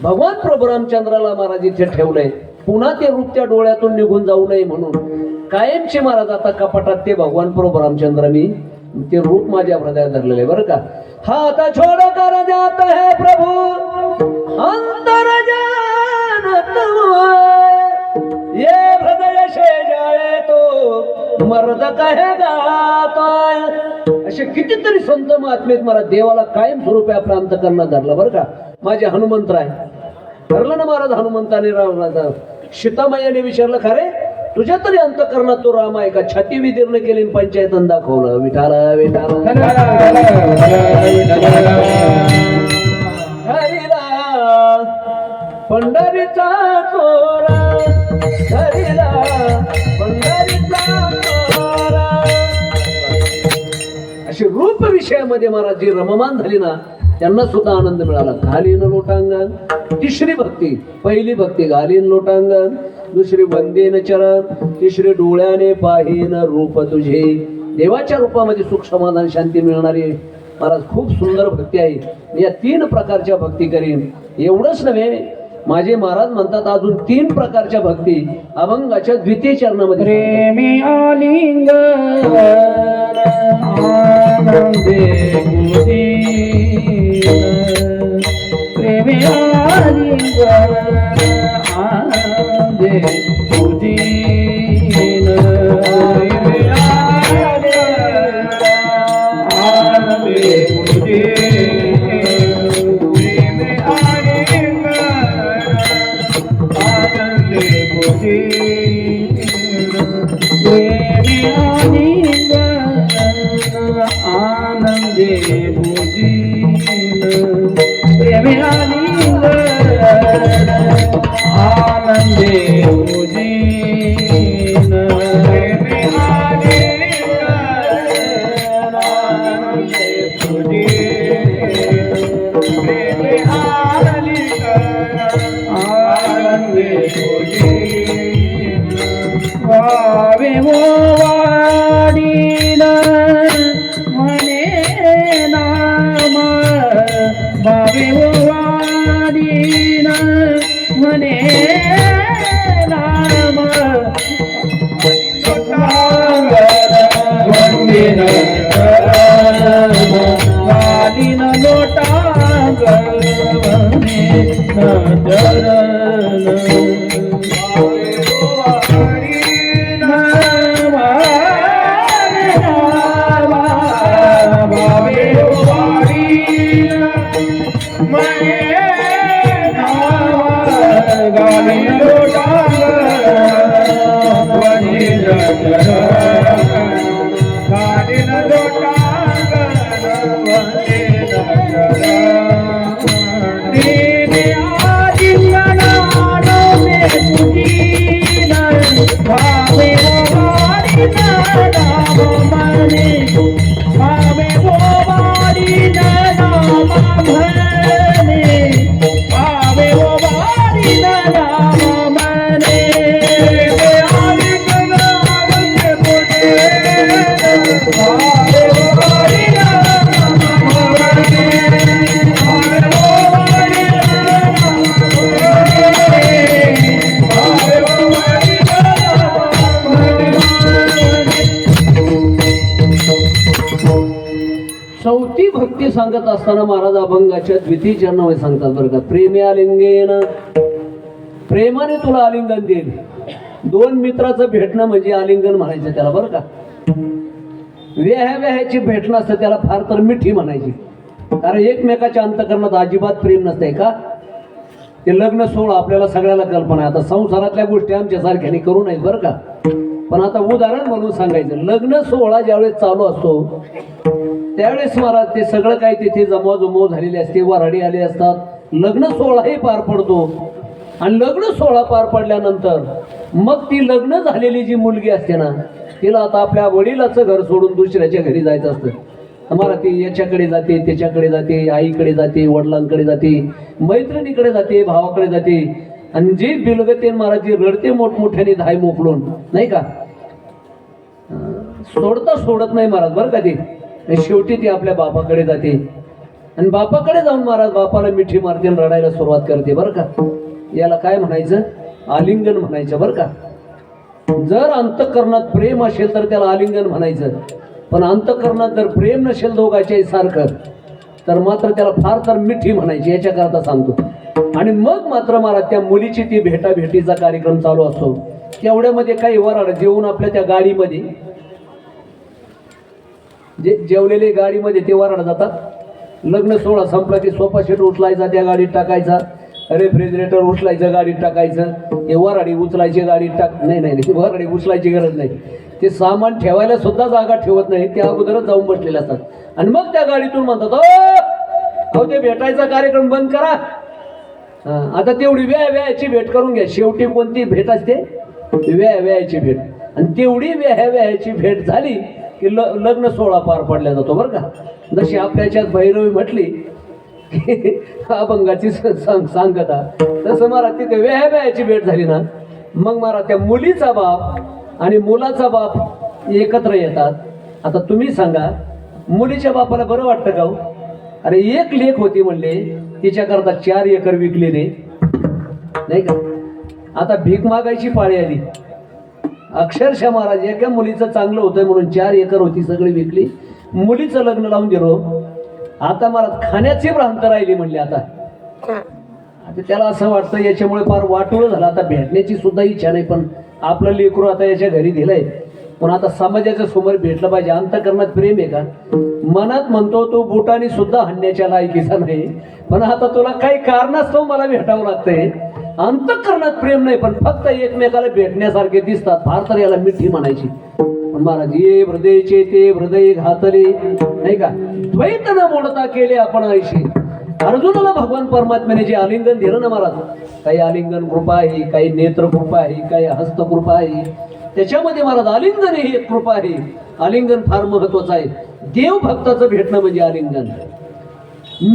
A: भगवान प्रभू रामचंद्राला महाराज इथे ठेवलंय, पुन्हा ते रूप त्या डोळ्यातून निघून जाऊ नये म्हणून कायमचे महाराज आता कपाटात ते भगवान प्रभू रामचंद्र मी ते रूप माझ्या हृदयात धरलेलं आहे बरं का. हात छोड़ कर जात है प्रभू अंतर जानत ये हृदय से जाए तो मर्द कहेगा तो. असे कितीतरी संत महात्मेत मला देवाला कायम स्वरूपी आपला अंतकरणात धरला बरं का. माझे हनुमंतराय ठरलं ना महाराज. हनुमंताने राम सीतामाईने विचारलं, खरे तुझ्या तरी अंतकरणात तो राम आहे का? छाती विदीर्ण केली पंचायतन दाखवलं. विठाला विठाला हरिला पंढरीचा चोरा, हरिला पंढरीचा चोरा. अशी रूप विषयामध्ये महाराज जी रममान झाली ना, त्यांना सुद्धा आनंद मिळाला. घालीन लोटांगण, तिसरी भक्ती. पहिली भक्ती घालीन लोटांगण, दुसरी वंदेन चरण, तिसरी डोळ्याने पाहिन रूप तुझे. देवाच्या रूपामध्ये सुख समाधान शांती मिळणारी महाराज खूप सुंदर भक्ती आहे. या 3 प्रकारच्या भक्ती करीन. एवढंच नव्हे, माझे महाराज म्हणतात अजून 3 प्रकारच्या भक्ती अभंगाच्या द्वितीय चरणामध्ये.
B: प्रेमी आलिंगन आनंदे बुद्धीन, प्रेमी आलिंगन आनंदे बुद्धीन, प्रेमी आलिंगन आनंदे बुद्धीन, प्रेमी आलिंगन आनंदे बुद्धीन, प्रेमी आलिंगन आनंदे बुद्धीन, प्रेमी आलिंगन आनंदे बुद्धीन, प्रेमी आलिंगन आनंदे बुद्धीन, प्रेमी आलिंगन आनंदे बुद्धीन, वावे वाडीन म्हणे नाम, वावे वाडीन म्हणे नाम, वंदिन वालीन लोटांग म्हणे चरण,
A: चौथी भक्ती सांगत असताना महाराज अभंगाच्या द्वितीय चरणामध्ये सांगतात बरं का. प्रेमी आलिंगन, प्रेमाने तुला आलिंगन देईल. 2 मित्राचं भेटणं म्हणजे आलिंगन म्हणायचं त्याला बरं का. व्याह्याची भेटणं असतं त्याला फार तर मिठी म्हणायची. कारण एकमेकाच्या अंतकरणात अजिबात प्रेम नसतंय का. ते लग्न सोहळा आपल्याला सगळ्याला कल्पना आहे. आता संसारातल्या गोष्टी आमच्या सारख्याने करू नयेत बरं का. पण आता उदाहरण म्हणून सांगायचं, लग्न सोहळा ज्यावेळेस चालू असतो त्यावेळेस महाराज ते सगळं काही तिथे जमवाजमव झालेली असते, वऱ्हाडी आले असतात, लग्न सोहळाही पार पडतो. आणि लग्न सोहळा पार पडल्यानंतर मग ती लग्न झालेली जी मुलगी असते ना, तिला आता आपल्या वडिलाचं घर सोडून दुसऱ्याच्या घरी जायचं असतं. आम्हाला ती याच्याकडे जाते, त्याच्याकडे जाते, आईकडे जाते, वडिलांकडे जाते, मैत्रिणीकडे जाते, भावाकडे जाते. आणि जे बिलगते महाराज जी रडते मोठमोठ्याने धाय मोकळून, नाही का, सोडता सोडत नाही महाराज बरं का. ते शेवटी ती आपल्या बापाकडे जाते आणि बापाकडे जाऊन महाराज बापाला मिठी मारते आणि रडायला सुरुवात करते बरं का. याला काय म्हणायचं, आलिंगन म्हणायचं बरं का. जर अंतःकरणात प्रेम असेल तर त्याला आलिंगन म्हणायचं. पण अंतःकरणात जर प्रेम नसेल दोघांच्याही सारखं तर मात्र त्याला फार तर मिठी म्हणायची, याच्याकरता सांगतो. आणि मग मात्र महाराज त्या मुलीची ती भेटाभेटीचा कार्यक्रम चालू असतो. तेवढ्यामध्ये काही वराड जेवून आपल्या त्या गाडीमध्ये जे जेवलेले गाडीमध्ये ते वराड जातात. लग्न सोहळा संपला की सोफा सेट उचलायचा त्या गाडीत टाकायचा, रेफ्रिजरेटर उचलायचं गाडीत टाकायचं, हे वराडी उचलायची गाडीत नाही वराडी उचलायची गरज नाही. ते सामान ठेवायला सुद्धा जागा ठेवत नाही, त्या अगोदरच जाऊन बसलेले असतात. आणि मग त्या गाडीतून म्हणतात, अहो ते भेटायचा कार्यक्रम बंद करा, आता तेवढी व्यायाची भेट करून घ्या. शेवटी कोणती भेट असते, व्यायाची भेट. आणि तेवढी व्यायाची भेट झाली की लग्न सोहळा पार पडला जातो बरं का. जशी आपल्याच्यात भैरवी म्हटली अभंगाची सांगता, तसं मला तिथे व्यायाची भेट झाली ना मग मला त्या मुलीचा बाप आणि मुलाचा बाप एकत्र येतात. आता तुम्ही सांगा, मुलीच्या बापाला बरं वाटतं का हो? अरे एक लेक होती म्हणले, तिच्याकरता 4 एकर विकले रे, नाही का? आता भीक मागायची पाळी आली. अक्षरशः महाराज एका मुलीचं चांगलं होतं म्हणून 4 एकर होती सगळी विकली, मुलीचं लग्न लावून दिलो. आता महाराज खाण्याची भ्रांत राहिली म्हणले. आता त्याला असं वाटतं याच्यामुळे फार वाटोळं झालं, आता भेटण्याची सुद्धा इच्छा नाही. पण आपलं लेकरू आता याच्या घरी दिलंय, पण आता समाजाच्या समोर भेटलं पाहिजे. अंतःकरणात प्रेम आहे का? मनात म्हणतो तो बुटाने सुद्धा हाणण्याच्या लायकीचा नाही, पण आता तुला काही कारणास्तव मला भेटावं लागतंय. अंतःकरणात प्रेम नाही, पण फक्त एकमेकाला भेटण्यासारखे दिसतात. फार तर याला मिठी म्हणायची. पण महाराज ये हृदयचे ते हृदय घातले, नाही का? द्वैत न मोडता केले आपण आयशी. अर्जुनाला भगवान परमात्म्याने जे आलिंगन दिलं ना महाराज, काही आलिंगन कृपा आहे, काही नेत्र कृपा आहे, काही हस्त कृपा आहे. त्याच्यामध्ये महाराज आलिंगन ही एक कृपा आहे. आलिंगन फार महत्वाचं आहे. देव भक्ताचं भेटणं म्हणजे आलिंगन,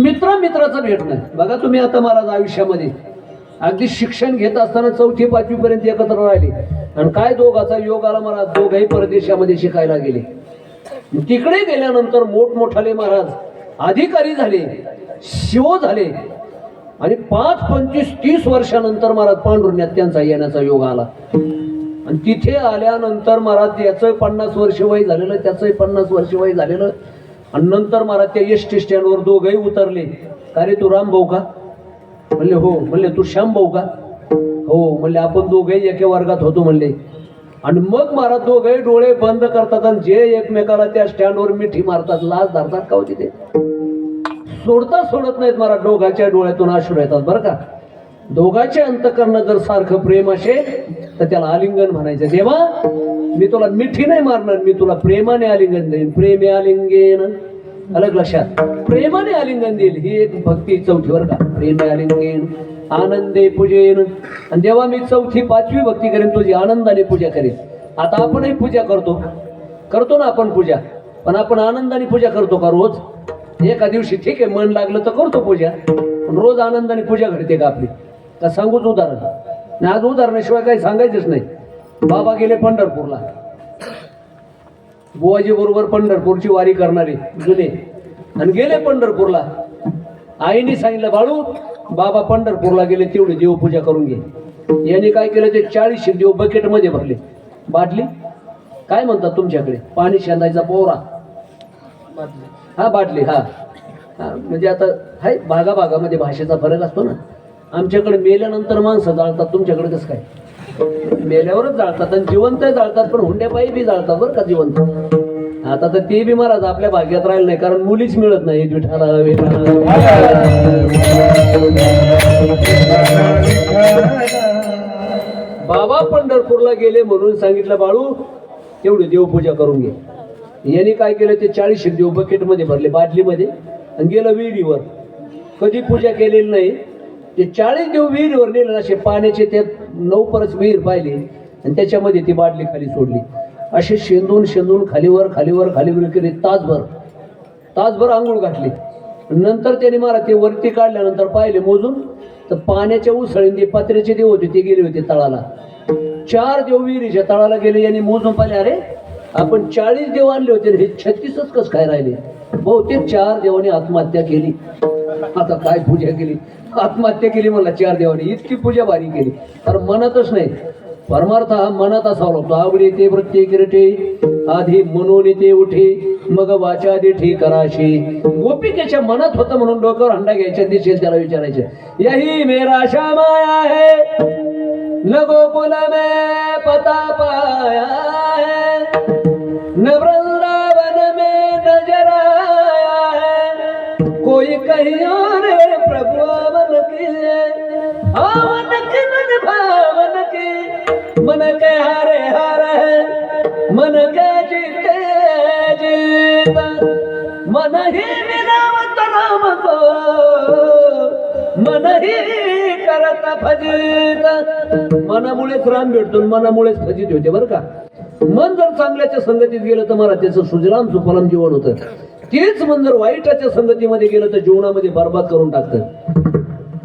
A: मित्राचं भेटणं. बघा तुम्ही आता महाराज आयुष्यामध्ये अगदी शिक्षण घेत असताना 4थी 5वी पर्यंत एकत्र राहिले, आणि काय दोघाचा योग आला महाराज, दोघंही परदेशामध्ये शिकायला गेले. तिकडे गेल्यानंतर मोठमोठाले महाराज अधिकारी झाले, शिव झाले, आणि 5, 25, 30 वर्षानंतर महाराज पांडुरण्यात त्यांचा येण्याचा योग आला. आणि तिथे आल्यानंतर महाराज त्याचं 50 वर्ष वय झालेलं, त्याचंही 50 वर्ष वय झालेलं. आणि नंतर महाराज त्या एसटी स्टँडवर दोघंही उतरले. का रे तू राम भाऊ का? म्हणले हो. म्हणले तू श्याम भाऊ का? हो. म्हणले आपण दोघेही एका वर्गात होतो म्हणले. आणि मग महाराज दोघेही डोळे बंद करतात आणि जे एकमेकाला त्या स्टँडवर मिठी मारतात, लाज धरतात का होती ते सोडत नाहीत महाराज. दोघांच्या डोळ्यातून अश्रू येतात बरं का. दोघांचे अंतःकरण जर सारखं प्रेम असेल तर त्याला आलिंगन म्हणायचं. देवा मी तुला मिठी नाही मारणार, मी तुला प्रेमाने आलिंगन देईन. प्रेमे आलिंगन, अलग लक्षात, प्रेमाने आलिंगन देईल. ही एक भक्ती 4थी वर का. प्रेमे आलिंगन आनंदे पूजेन. आणि देवा मी 4थी 5वी भक्ती करेन, तुझी आनंदाने पूजा करेन. आता आपणही पूजा करतो ना आपण पूजा, पण आपण आनंदाने पूजा करतो का रोज? एका दिवशी ठीक आहे मन लागलं तर करतो पूजा, पण रोज आनंदाने पूजा घडते का आपली? का सांगूच उदाहरण? नाही, आज उदाहरणाशिवाय काही सांगायचंच नाही. बाबा गेले पंढरपूरला, बुवाजी बरोबर पंढरपूरची वारी करणारे जुने, आणि गेले पंढरपूरला. आईने सांगितलं बाळू बाबा पंढरपूरला गेले, तेवढी देवपूजा करून घे. यांनी काय केलं, ते 40 देव बकेटमध्ये भरले. बाटली काय म्हणतात तुमच्याकडे? पाणी शेंदायचा पोरा, हा बाटली. हा म्हणजे आता हाय भागाभागामध्ये भाषेचा फरक असतो ना. आमच्याकडे मेल्यानंतर माणसं जाळतात, तुमच्याकडे कसं काय? मेल्यावरच जाळतात आणि जिवंत जाळतात, पण हुंड्यापायी बी जाळतात बरं का जिवंत. आता तर ते बी महाराज आपल्या भाग्यात राहिलं नाही, कारण मुलीच मिळत नाही. बाबा पंढरपूरला गेले म्हणून सांगितलं बाळू तेवढी देवपूजा करून घे. यांनी काय केलं, ते 40 देव बकेटमध्ये भरले बादलीमध्ये आणि गेलं विहिरीवर. कधी पूजा केलेली नाही. ते 40 देव विहिरीवर नेले, असे पाण्याचे ते 9 परस विहीर पाहिले आणि त्याच्यामध्ये ती बादली खाली सोडली. असे शेंदून खालीवर केले. तासभर आंघोळ घातली. नंतर त्याने मला ते वरती काढल्यानंतर पाहिले मोजून, तर पाण्याच्या उसळीने पत्र्याचे देव होते ते गेले होते तळाला. 4 देव विहिरीच्या तळाला गेले. यांनी मोजून पाहिले, अरे आपण 40 देव आणले होते, हे 36च कस काय राहिले? बहुतेक 4 देवांनी आत्महत्या केली. आता काय पूजा केली? आत्महत्या केली म्हणला 4 देवांनी. इतकी पूजा भारी केली, तर मनातच नाही. परमार्थ हा मनात असावा लागतो. आवडी ते प्रत्येक रेटे आधी मनोनी ते उठे, मग वाचा देठी कराशी. गोपिकेच्या मनात होतं म्हणून डोक्यावर हंडा घ्यायच्या दिशेल त्याला विचारायचे, यही मेरा श्यामाया है न गोकुल में पता पाया है, न वृंदावन में नजर आया है, कोई कहीं और प्रभु मन की आवन की मन भावन की, मन के हारे हार है मन के जीते जीता, मन ही मिलावत राम को मन ही करत भजित. मनामुळेच राम भेटतो, मनामुळेच भजित होते बरं का. मन जर चांगल्याच्या संगतीत गेलं तर मला त्याचं सुजलाम सुफलाम जीवन होतं. तेच मन जर वाईटाच्या संगतीमध्ये गेलं तर जीवनामध्ये बरबाद करून टाकतं.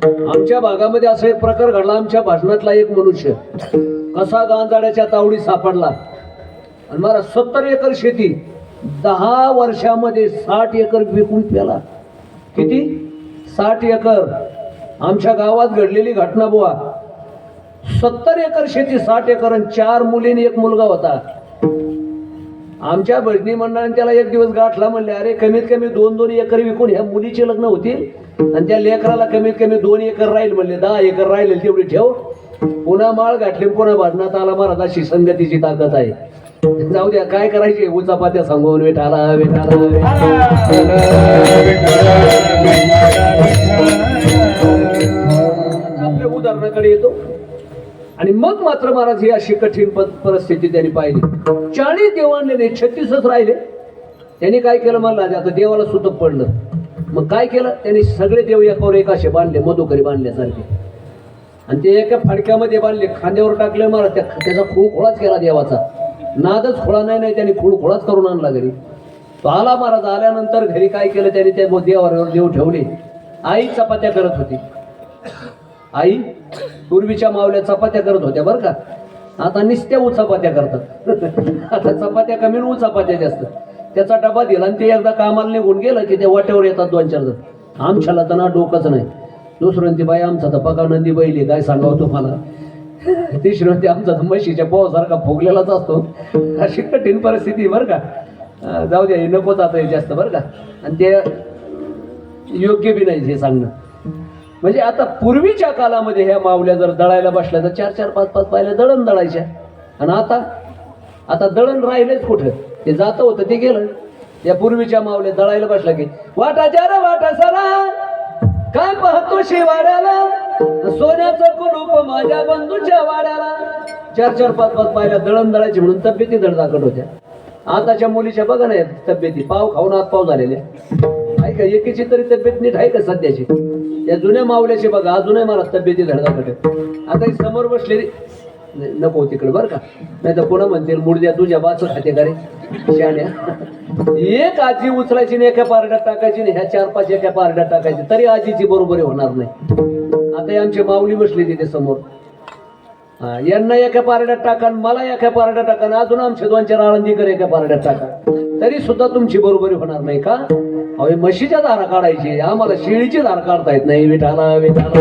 A: आमच्या भागामध्ये असा एक प्रकार घडला. आमच्या भाषणातला एक मनुष्य कसा गांजाड्याच्या तावडीत सापडला आणि मला 70 एकर शेती 10 वर्षामध्ये 60 एकर विकून पेला. किती? 60 एकर. आमच्या गावात घडलेली घटना बुवा. 70 एकर शेती, 60 एकर आणि 4 मुलींनी 1 मुलगा होता. आमच्या भजनी मंडळाने त्याला एक दिवस गाठला. म्हणले अरे कमीत कमी 2-2 एकर विकून ह्या मुलीचे लग्न होतील आणि त्या लेकराला कमीत कमी 2 एकर राहील. म्हणले 10 एकर राहिले तेवढी ठेव. पुन्हा माळ घातली, पुन्हा भाजनात आला. महाराज अशी संगतीची ताकद आहे. जाऊ द्या, काय करायचे उचापात्या सांगून विठाला विठाला आपल्या उदाहरणाकडे येतो. आणि मग मात्र महाराज ही अशी कठीण परिस्थिती त्यांनी पाहिली. 40 देव आणले, 36च राहिले. त्यांनी काय केलं मला आता देवाला सुतक पडलं. मग काय केलं त्यांनी? सगळे देव एकावर एक असे बांधले, मधुकरी बांधल्यासारखे, आणि ते एका फडक्यामध्ये बांधले, खांद्यावर टाकले. महाराज त्याचा खुळखोळाच केला देवाचा. नादच खोळा नाही, त्यांनी खुळखोळाच करून आणला घरी. तो आला. महाराज आल्यानंतर घरी काय केलं त्यांनी? त्या देवावर देव ठेवले. आई चपात्या करत होती. आई पूर्वीच्या मावल्या चपात्या करत होत्या बरं का. आता निस्त्या उचापात्या करतात. आता चपात्या कमी उचापात्या जास्त. त्याचा डबा दिला आणि ते एकदा कामाला निघून गेलं की त्या वाट्यावर येतात 2-4 जण. आमच्याला तर ना डोकंच नाही. दुसरं ती बाई आमचा तर पका नंदी बैली, काय सांगावं तुम्हाला. तिसरं ते आमचा तर म्हशीच्या पोहासारखा फुगलेलाच असतो. अशी कठीण परिस्थिती बरं का. जाऊ द्या, हे नकोच आता हे जास्त बरं का. आणि ते योग्य बी नाही हे सांगणं. म्हणजे आता पूर्वीच्या कालामध्ये ह्या मावल्या जर दळायला बसल्या तर 4-4, 5-5 पायल्या दळण दळायच्या. आणि आता दळण राहिलेच कुठं? ते जातं होतं ते गेलं. या पूर्वीच्या मावल्या दळायला बसला की वाटाच्या रे वाटा सरा, काय पाहतो शेवाड्याला, सोन्याचं कुलूप माझ्या बंधूच्या वाड्याला. 4-4, 5-5 पायल्या दळण दळायची म्हणून तब्येती धडधाकट होत्या. आताच्या मुलीच्या बघा ना तब्येती, पाव खाऊन आत पाव झालेल्या. आहे का एकीची तरी तब्येत नीट आहे का सध्याची? त्या जुन्या मावल्याची बघा अजूनही मला तब्येती धडधाकट. आता ही समोर बसलेली नको तिकडे बरं का, नाही तर पुन्हा म्हणतील मुडद्या तुझ्या बाच खाते का रे शाण्या. एक आजी उचलायची आणि एका पारड्यात टाकायची आणि ह्या 4-5 एका पारड्यात टाकायची, तरी आजीची बरोबरी होणार नाही. आता ही आमची माऊली बसली तिथे समोर. यांना एका पारड्यात टाका, मला एका पारड्यात टाका, अजून आमचे 2-4 आळंदीकर एका पारड्यात टाका, तरी सुद्धा तुमची बरोबरी होणार नाही. का? अहो म्हशीच्या धारा काढायची, आम्हाला शेळीची धार काढता येत नाही. विठाला विठाला.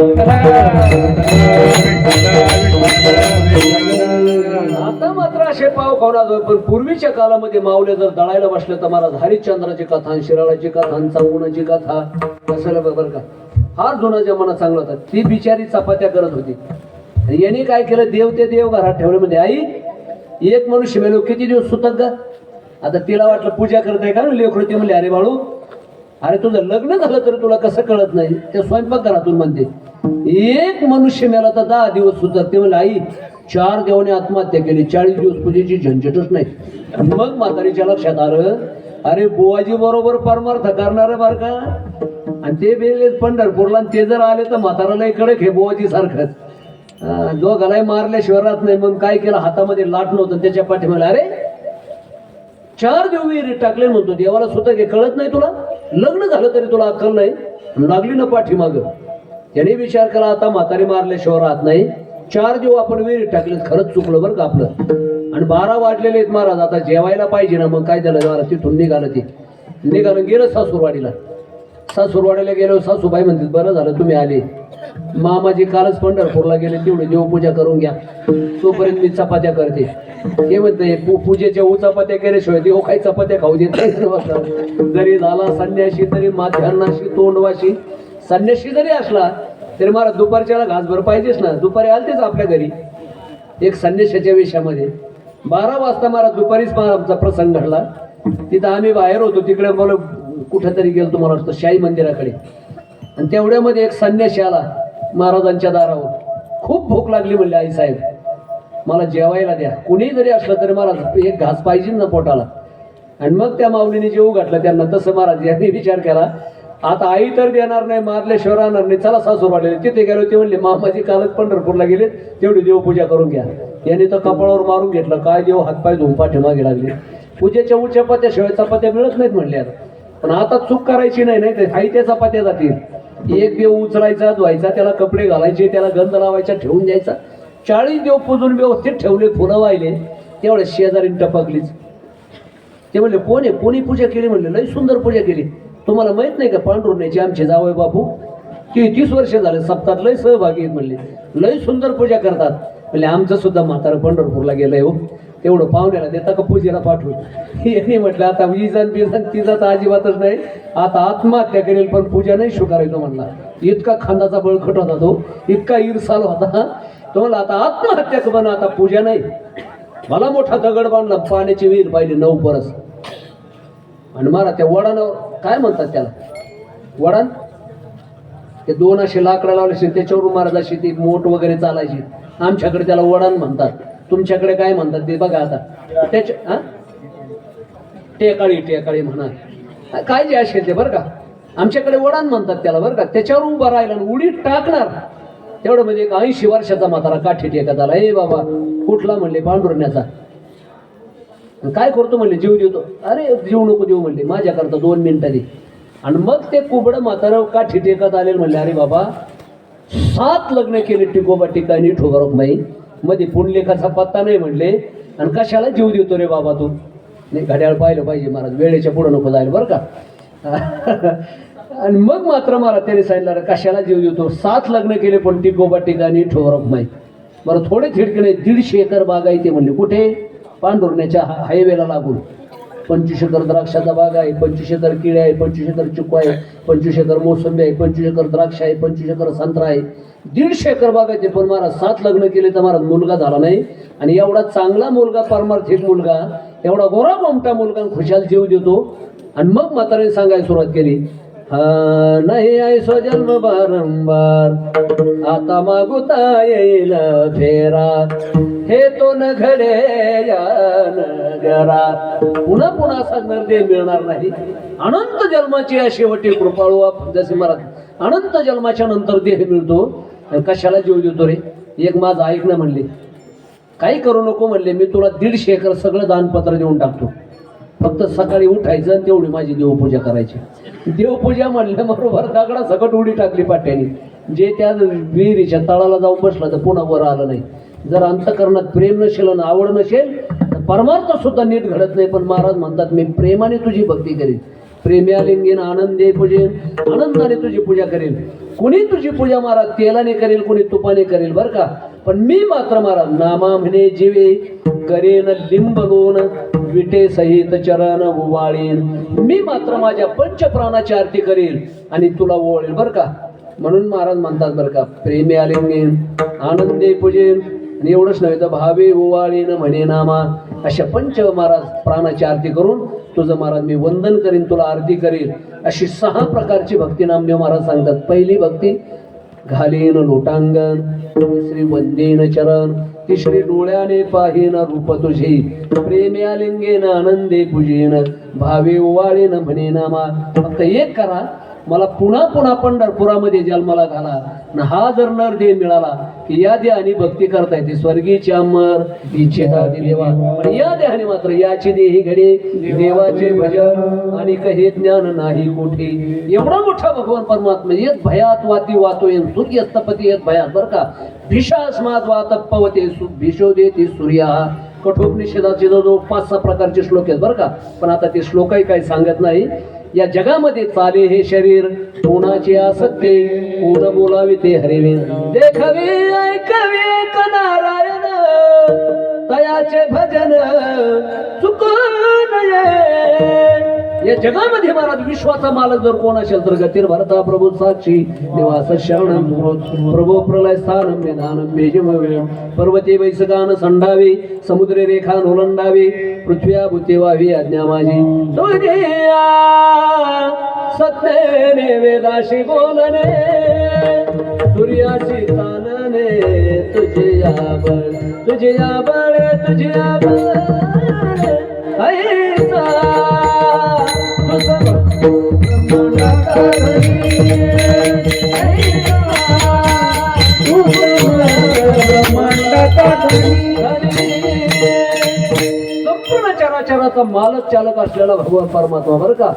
A: आता मात्र असे पाव खावणार. पण पूर्वीच्या काळामध्ये मावल्या जर दळायला बसल्या तर महाराज हरिश्चंद्राची कथा, शिराळाची कथा, चांगुणाची कथा कसं बरं का. फार जुना जमाना चांगला होता. ती बिचारी चपात्या करत होती. आणि यांनी काय केलं? देव ते देव घरात ठेवले. म्हणजे आई एक मनुष्य मेलो, किती दिवस सुतक का? आता तिला वाटलं पूजा करताय का लेकरू. ते म्हणले अरे बाळू, अरे तुझं लग्न झालं तर तुला कसं कळत नाही? ते स्वयंपाक घरातून म्हणते. एक मनुष्य मेला तर 10 दिवस सुतक. ते म्हणले आई 4 देवाने आत्महत्या केली, 40 दिवस पूजेची झंझटच नाही. मग म्हातारीच्या लक्षात आलं, अरे बुवाजी बरोबर परमार्थ करणार बर का. आणि ते गेले पंढरपूरला, ते जर आले तर म्हाताराला इकडे घे बुवाजी सारखंच. दोघालाही मारल्याशिवाय राहत नाही. मग काय केलं? हातामध्ये लाट नव्हतं, त्याच्या पाठीमागे अरे 4 देव विहिरीत टाकले. म्हणतो देवाला सुद्धा हे कळत नाही तुला? लग्न झालं तरी तुला अक्कल नाही? लागली ना पाठीमाग. त्याने विचार केला आता म्हातारी मारल्याशिवाय राहत नाही. 4 देव आपण विहिरीत टाकले, खरंच चुकलं बरं का आपलं. आणि 12 वाजलेले आहेत महाराज, आता जेवायला पाहिजे ना. मग काय झालं? महाराज तिथून निघालं गेलं सासूरवाडीला. सासूरवाडीला गेलो. सासूबाई म्हणतात बरं झालं तुम्ही आले. मामाजी कालच पंढरपूरला गेले, तेवढी देवपूजा करून घ्या, तोपर्यंत मी चपात्या करते. हे म्हणते पूजेच्या चपात्या केल्याशिवाय देव काही चपात्या खाऊ देत नाही. जरी झाला संन्याशी तरी माध्यान्नाशी तोंडवाशी. संन्याशी जरी असला तरी मला दुपारच्याला घासभर पाहिजेच ना. दुपारी आलतेच आपल्या घरी एक संन्याशाच्या वेशामध्ये. 12 वाजता मला दुपारीच आमचा प्रसंग घडला. तिथं आम्ही बाहेर होतो, तिकडे मला कुठेतरी गेलो तुम्हाला वाटतं शाही मंदिराकडे. आणि तेवढ्यामध्ये एक संन्याशी आला महाराजांच्या दारावर. खूप भूक लागली. म्हणले आई साहेब मला जेवायला द्या. कुणी जरी असलं तरी मला एक घास पाहिजे ना पोटाला. आणि मग त्या माऊलीने जेवू घातलं त्यांना. तसं महाराज यांनी विचार केला आता आई तर देणार नाही, मारल्याशिवाय राहणार नाही, चला सासूरवाडीला. तिथे गेलो. ते म्हणले मामाजी कालच पंढरपूरला गेले, तेवढी देवपूजा करून घ्या. यांनी तर कपाळावर मारून घेतलं. काय देव हातपाय धुवून पाठीमागे लागले. पूजेच्या चपात्या शिवाय चपात्या मिळत नाहीत म्हणले. पण आता चूक करायची नाही, नाही तर हाई त्या चपात्या जातील. एक देव उचलायचा, धुवायचा, त्याला कपडे घालायचे, त्याला गंध लावायचा, ठेवून द्यायचा. 40 देव पूजून व्यवस्थित ठेवले, फुलं वाहिले. तेवढ्या शेजारी टपकलीच. ते म्हणले कोण आहे? कोणी पूजा केली? म्हणले लय सुंदर पूजा केली. तुम्हाला माहित नाही का पांडुरण्याचे आमचे जावई बापू 30 वर्ष झाले सप्ताहात लय सहभागी आहेत. म्हणले लय सुंदर पूजा करतात. म्हणले आमचं सुद्धा म्हातारं पंढरपूरला गेलंय हो, तेवढं पाहुण्याला देता का पूजेला पाठवून? यांनी म्हटलं आता विजन बिजन तिचा तर अजिबातच नाही, आता आत्महत्या करेल पण पूजा नाही स्वीकारायचो म्हणला. इतका खांदाचा बळखट होता तो, इतका ईर्षाल होता तो. म्हणला आता आत्महत्या कर, आता पूजा नाही. मला मोठा दगड बांधला, पाण्याची विहीर पाहिली 9 परस. आणि मारा त्या वडानावर काय म्हणतात त्याला, वडान ते 2 असे लाकडं लावले त्याच्यावरून महाराजाशी ती मोठ वगैरे चालायची. आमच्याकडे त्याला वडान म्हणतात, तुमच्याकडे काय म्हणतात ते बघा आता. त्याच्या टेकाळी म्हणा, काय जे असेल ते बरं का. आमच्याकडे वडान म्हणतात त्याला बरं का. त्याच्यावर उभा राहिला आणि उडी टाकणार तेवढं म्हणजे एक 80 वर्षाचा म्हातारा काठी टेकत आला. ए बाबा कुठला? म्हणले पांडुरण्याचा. काय करतो? म्हणले जीव देतो. अरे जीव नको देऊ म्हणले, माझ्याकरता 2 मिनिटं दे. आणि मग ते कुबडं म्हातारं काठी टेकत आले. म्हणले अरे बाबा 7 लग्न केले टिकोबा टिकाणी ठोगरकमाई, मध्ये पुंडलेखाचा पत्ता नाही म्हणले. आणि कशाला जीव देतो रे बाबा तू? नाही घड्याळ पाहिलं पाहिजे महाराज, वेळेच्या पुढं नको जायला बरं का. आणि मग मात्र मला त्याने सांगितलं कशाला जीव देतो? 7 लग्न केले पण टिकोबा टिकाणी ठोगरकमाई. बरं थोडे थिडकणे 150 एकर बाग आहे ते. म्हणले कुठे? पांडुरण्याच्या हायवेला लागून. 25 एकर द्राक्षाचा बाग आहे, 25 एकर केळी आहे, 25 एकर चिक्कू आहे, 25 एकर मोसंबी आहे, 25 एकर द्राक्ष आहे, 25 एकर संत्रा आहे. 150 एकर बाग आहे ते. पण महाराज 7 लग्न केले तर महाराज मुलगा झाला नाही. आणि एवढा चांगला मुलगा, पारमार्थिक मुलगा, एवढा गोरा गोमटा मुलगा खुशाल जीव देतो. आणि मग म्हातारीने सांगायला सुरुवात केली, नाही आहे स्वजन्म बारंबार, आता मागुता येईल फेरा, हे तो न घडे या नगरात. पुन्हा पुन्हा असा नरदेह मिळणार नाही. अनंत जन्माची या शेवटी कृपाळू जसे महाराज अनंत जन्माच्या नंतर देह मिळतो. कशाला जीव देतो रे? एक माझं ऐक ना म्हणले, काही करू नको म्हणले, मी तुला 150 एकर सगळं दानपत्र देऊन टाकतो, फक्त सकाळी उठायचं आणि तेवढी माझी देवपूजा करायची. देवपूजा म्हणल्या बरोबर दगडा सकट उडी टाकली पाट्याने. जे त्या विहिरीच्या तळाला जाऊन बसला तर पुन्हा वर आलं नाही. जर अंतकरणात प्रेम नसेल आणि आवड नसेल तर परमार्थ सुद्धा नीट घडत नाही. पण महाराज म्हणतात मी प्रेमाने तुझी भक्ती करेन, प्रेम्यालिंगेन आनंदे पूजेन, आनंदाने तुझी पूजा करेन. कुणी तुझी पूजा महाराज तेलाने करेल, कुणी तुपाने करेल बरं का. पण मी मात्र महाराज नामा म्हणे जीवे करेन लिंबलोन, विटे सहित चरण उवाळेन. मी मात्र माझ्या पंचप्राणाची आरती करेल आणि तुला ओवाळेल बरं का. म्हणून महाराज म्हणतात बरं का, प्रेमे आलिंगेन आनंदे पूजेन. आणि एवढंच नव्हे तर भावे ओवाळेन म्हणे नामा. अशा पंच महाराज प्राणाची आरती करून तुझं महाराज मी वंदन करीन, तुला आरती करेल. अशी 6 प्रकारची भक्ती नामदेव महाराज सांगतात. पहिली भक्ती घालेन लोटांगण, दुसरी वंदेन चरण, तिसरी डोळ्याने पाहेन रूप तुझे, प्रेमे आलिंगेन आनंदे पूजेन, भावे ओवाळेन म्हणे नामा. फक्त एक करा, मला पुन्हा पुन्हा पंढरपुरामध्ये जन्माला घाला. हा जर नरदेह मिळाला की या देहाने भक्ती करता येते. स्वर्गीचे अमर इच्छेता देवा, पण या देहाने मात्र याची देही घडे देवाचे भजन आणि कहे ज्ञान नाही कोठे. एवढा मोठा भगवान परमात्मा येत भयात वाती वातो येन सूर्यस्तपती येत भयात बरं का. भिषास्माद वातपवते भिषो देते सूर्या. कठोपनिषदाचे जो 5-6 प्रकारचे श्लोक आहेत बरं का. पण आता ते श्लोकही काही सांगत नाही. या जगामध्ये चाले हे शरीर, कोणाचे आसक्ते, कोण बोलावे ते हरिवे, देखावे ऐकावे का नारायण, तयाचे भजन चुकू नये. या जगामध्ये महाराज विश्वाचा मालक जर कोण असेल तर गतीर भरता प्रभू साक्षी निवास शरण प्रभू प्रलय स्थानम निधानम बेजमवे, पर्वते वैसगान संडावे, समुद्रे रेखा ओलांडावे, पृथ्व्या भूते व्हावी आज्ञा माझी. तुझे सत्तेने वेदाशी बोलणे, सूर्याशी चालणे, तुझे याबळ तुझे याबळ तुझे याबळ ऐसा संपूर्ण चराचराचा मालक चालक असलेला भगवान परमात्मा बरं का.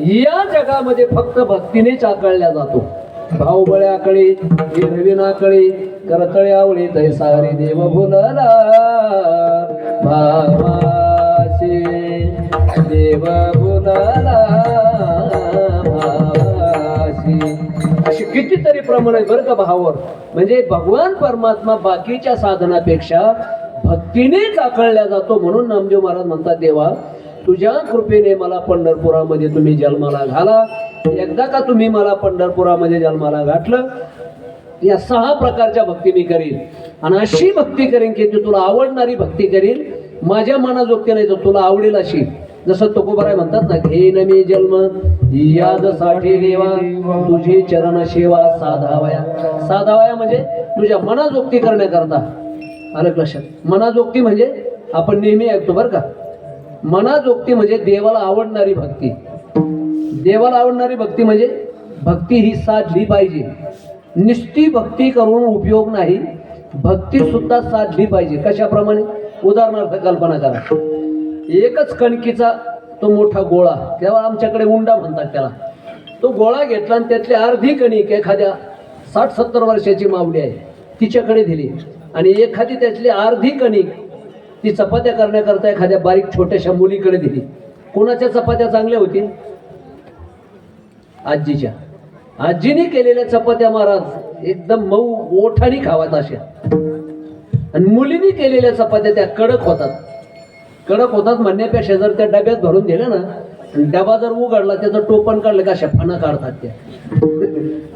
A: या जगामध्ये फक्त भक्तीने चाकळल्या जातो. भाऊ बळे आकळी हिरवी आकळी करतळे आवळी तै सारी देव भुलला भावासी देव भुलला भावासी. अशी कितीतरी प्रमाण आहे बरं का भावावर. म्हणजे भगवान परमात्मा बाकीच्या साधनापेक्षा भक्तीनेच आकळल्या जातो. म्हणून नामदेव महाराज म्हणतात, देवा तुझ्या कृपेने मला पंढरपुरामध्ये तुम्ही जन्माला घाला. एकदा का तुम्ही मला पंढरपुरामध्ये जन्माला घातलं, या 6 प्रकारच्या भक्ती मी करीन. आणि अशी भक्ती करीन की ती तुला आवडणारी भक्ती करीन. माझ्या मनाजोगती नाही तर तुला आवडेल अशी. जसं तुकोबाराय म्हणतात ना, घेईन मी जन्म यादसाठी देवा तुझी चरण सेवा साधावया. साधावया म्हणजे तुझ्या मनाजोगती करण्याकरता. आलं लक्षात? मनाजोगती म्हणजे आपण नेहमी ऐकतो बरं का. मनाजोगती म्हणजे देवाला आवडणारी भक्ती. देवाला आवडणारी भक्ती म्हणजे भक्ती ही साधली पाहिजे. निस्ती भक्ती करून उपयोग नाही, भक्ती सुद्धा साधली पाहिजे. कशाप्रमाणे? उदाहरणार्थ कल्पना करा, एकच कणकीचा तो मोठा गोळा, तेव्हा आमच्याकडे उंडा म्हणतात त्याला. तो गोळा घेतला आणि त्यातली अर्धी कणिक एखाद्या 60-70 वर्षाची मावली आहे तिच्याकडे दिली, आणि एखादी त्यातली अर्धी कणिक ती चपात्या करण्याकरता एखाद्या बारीक छोट्याशा मुलीकडे दिली. कोणाच्या चपात्या चांगल्या होतील? आजीच्या. आजीने केलेल्या चपात्या महाराज एकदम मऊ ओठाणी खावात अशा, आणि मुलीने केलेल्या चपात्या त्या कडक होतात. कडक होतात म्हणण्यापेक्षा जर त्या डब्यात भरून दिल्या ना, डबा जर उघडला त्याचं टोपण काढलं का अशा फणा काढतात त्या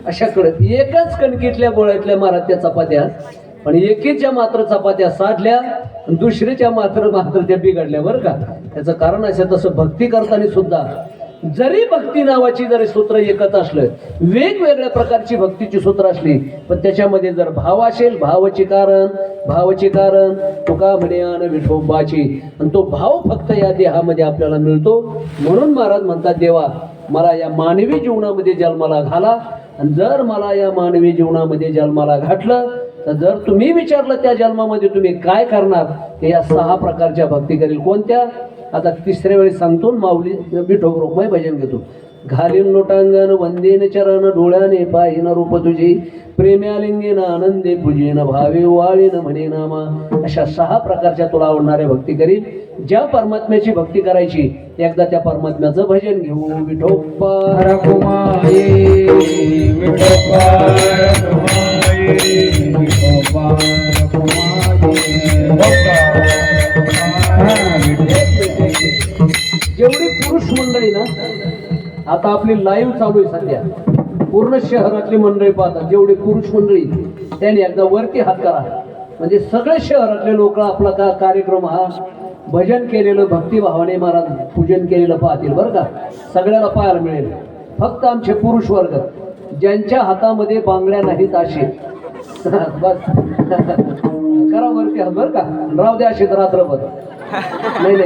A: अशा कडक. एकच कणकीतल्या गोळ्यातल्या महाराज त्या चपात्या, पण एकीच्या मात्र चपात्या साधल्या, दुसरीच्या मात्र त्या बिघडल्या बरं का. त्याचं कारण असं, तसं भक्ती करताना सुद्धा जरी भक्ती नावाची जरी सूत्र एकच असलं, वेगवेगळ्या प्रकारची भक्तीची सूत्र असली, पण त्याच्यामध्ये जर भाव असेल, भावाचे कारण तुका म्हणे आन विठोबाची, आणि तो भाव फक्त या देहामध्ये आपल्याला मिळतो. म्हणून महाराज म्हणतात, देवा मला या मानवी जीवनामध्ये जन्माला घाला. आणि जर मला या मानवी जीवनामध्ये जन्माला घातलं तर जर तुम्ही विचारलं त्या जन्मामध्ये तुम्ही काय करणार, ते या 6 प्रकारच्या भक्ती करील. कोणत्या? आता 3ऱ्या वेळी सांगतो. माऊली विठो रोखमय भजन घेतो. घालीन लोटांगण वंदेन चरण डोळ्याने पाहिन रूप तुझे प्रेम्यालिंगेन आनंदे पूजेन भावे वाळीन म्हणे नामा. अशा 6 प्रकारच्या तुला आवडणाऱ्या भक्ती करील. ज्या परमात्म्याची भक्ती करायची, एकदा त्या परमात्म्याचं भजन घेऊ. विठोबा
B: रखुमाई विठोबा रखुमाई विठोबा रखुमाई.
A: जेवढी पुरुष मंडळी ना, आता आपली लाईव्ह चालू आहे सध्या, पूर्ण शहरातली मंडळी पाहतात. जेवढी पुरुष मंडळी त्यांनी एकदा वरती हात करा, म्हणजे सगळे शहरातले लोक आपला कार्यक्रम हा भजन केलेलं, भक्तिभावाने महाराज पूजन केलेलं पाहतील बरं का. सगळ्याला पाहायला मिळेल. फक्त आमचे पुरुष वर्ग ज्यांच्या हातामध्ये बांगड्या नाहीत असे बस करा वरती हात बरं का. राहू द्या असे रात्रभर. नाही